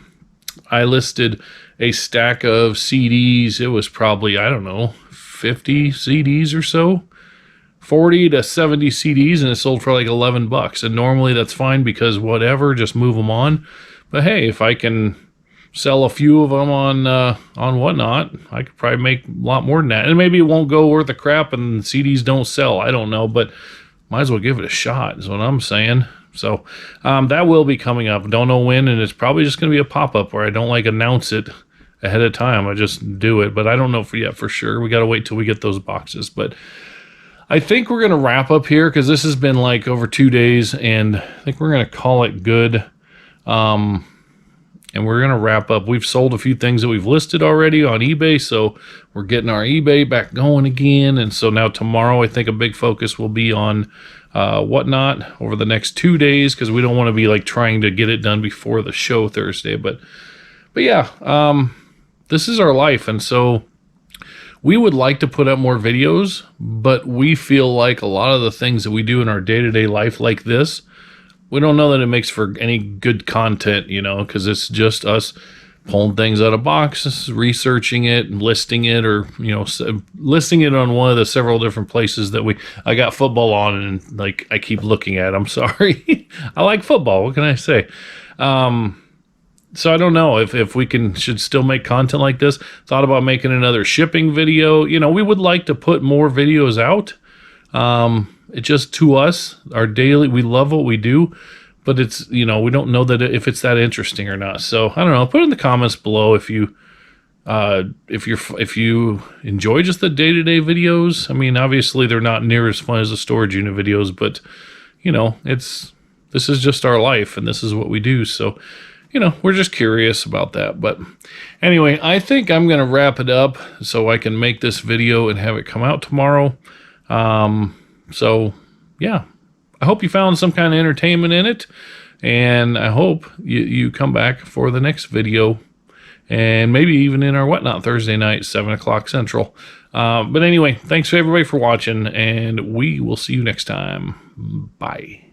[SPEAKER 1] I listed a stack of CDs. It was probably, I don't know, 50 CDs or so, 40 to 70 CDs, and it sold for like $11. And normally that's fine because whatever, just move them on. But hey, if I can sell a few of them on whatnot, I could probably make a lot more than that. And maybe it won't go worth a crap and CDs don't sell. I don't know, but might as well give it a shot is what I'm saying. So that will be coming up. Don't know when, and it's probably just going to be a pop-up where I don't like announce it ahead of time. I just do it, but I don't know for sure. We got to wait till we get those boxes. But I think we're going to wrap up here because this has been like over 2 days, and I think we're going to call it good. And we're going to wrap up. We've sold a few things that we've listed already on eBay, so we're getting our eBay back going again. And so now tomorrow, I think a big focus will be on whatnot over the next 2 days because we don't want to be like trying to get it done before the show Thursday. But yeah, this is our life. And so we would like to put up more videos, but we feel like a lot of the things that we do in our day-to-day life like this, we don't know that it makes for any good content, you know, because it's just us pulling things out of boxes, researching it, listing it, or, you know, listing it on one of the several different places that I got football on, and like I keep looking at. I'm sorry. I like football. What can I say? So I don't know if we should still make content like this. Thought about making another shipping video. You know, we would like to put more videos out. It just, to us, our daily, we love what we do, but it's, you know, we don't know that if it's that interesting or not. So I don't know. Put in the comments below if you enjoy just the day-to-day videos. I mean, obviously they're not near as fun as the storage unit videos, but you know, this is just our life and this is what we do. So, you know, we're just curious about that. But anyway, I think I'm going to wrap it up so I can make this video and have it come out tomorrow. So yeah, I hope you found some kind of entertainment in it, and I hope you come back for the next video, and maybe even in our whatnot Thursday night, 7 o'clock Central. But anyway, thanks for everybody for watching, and we will see you next time. Bye.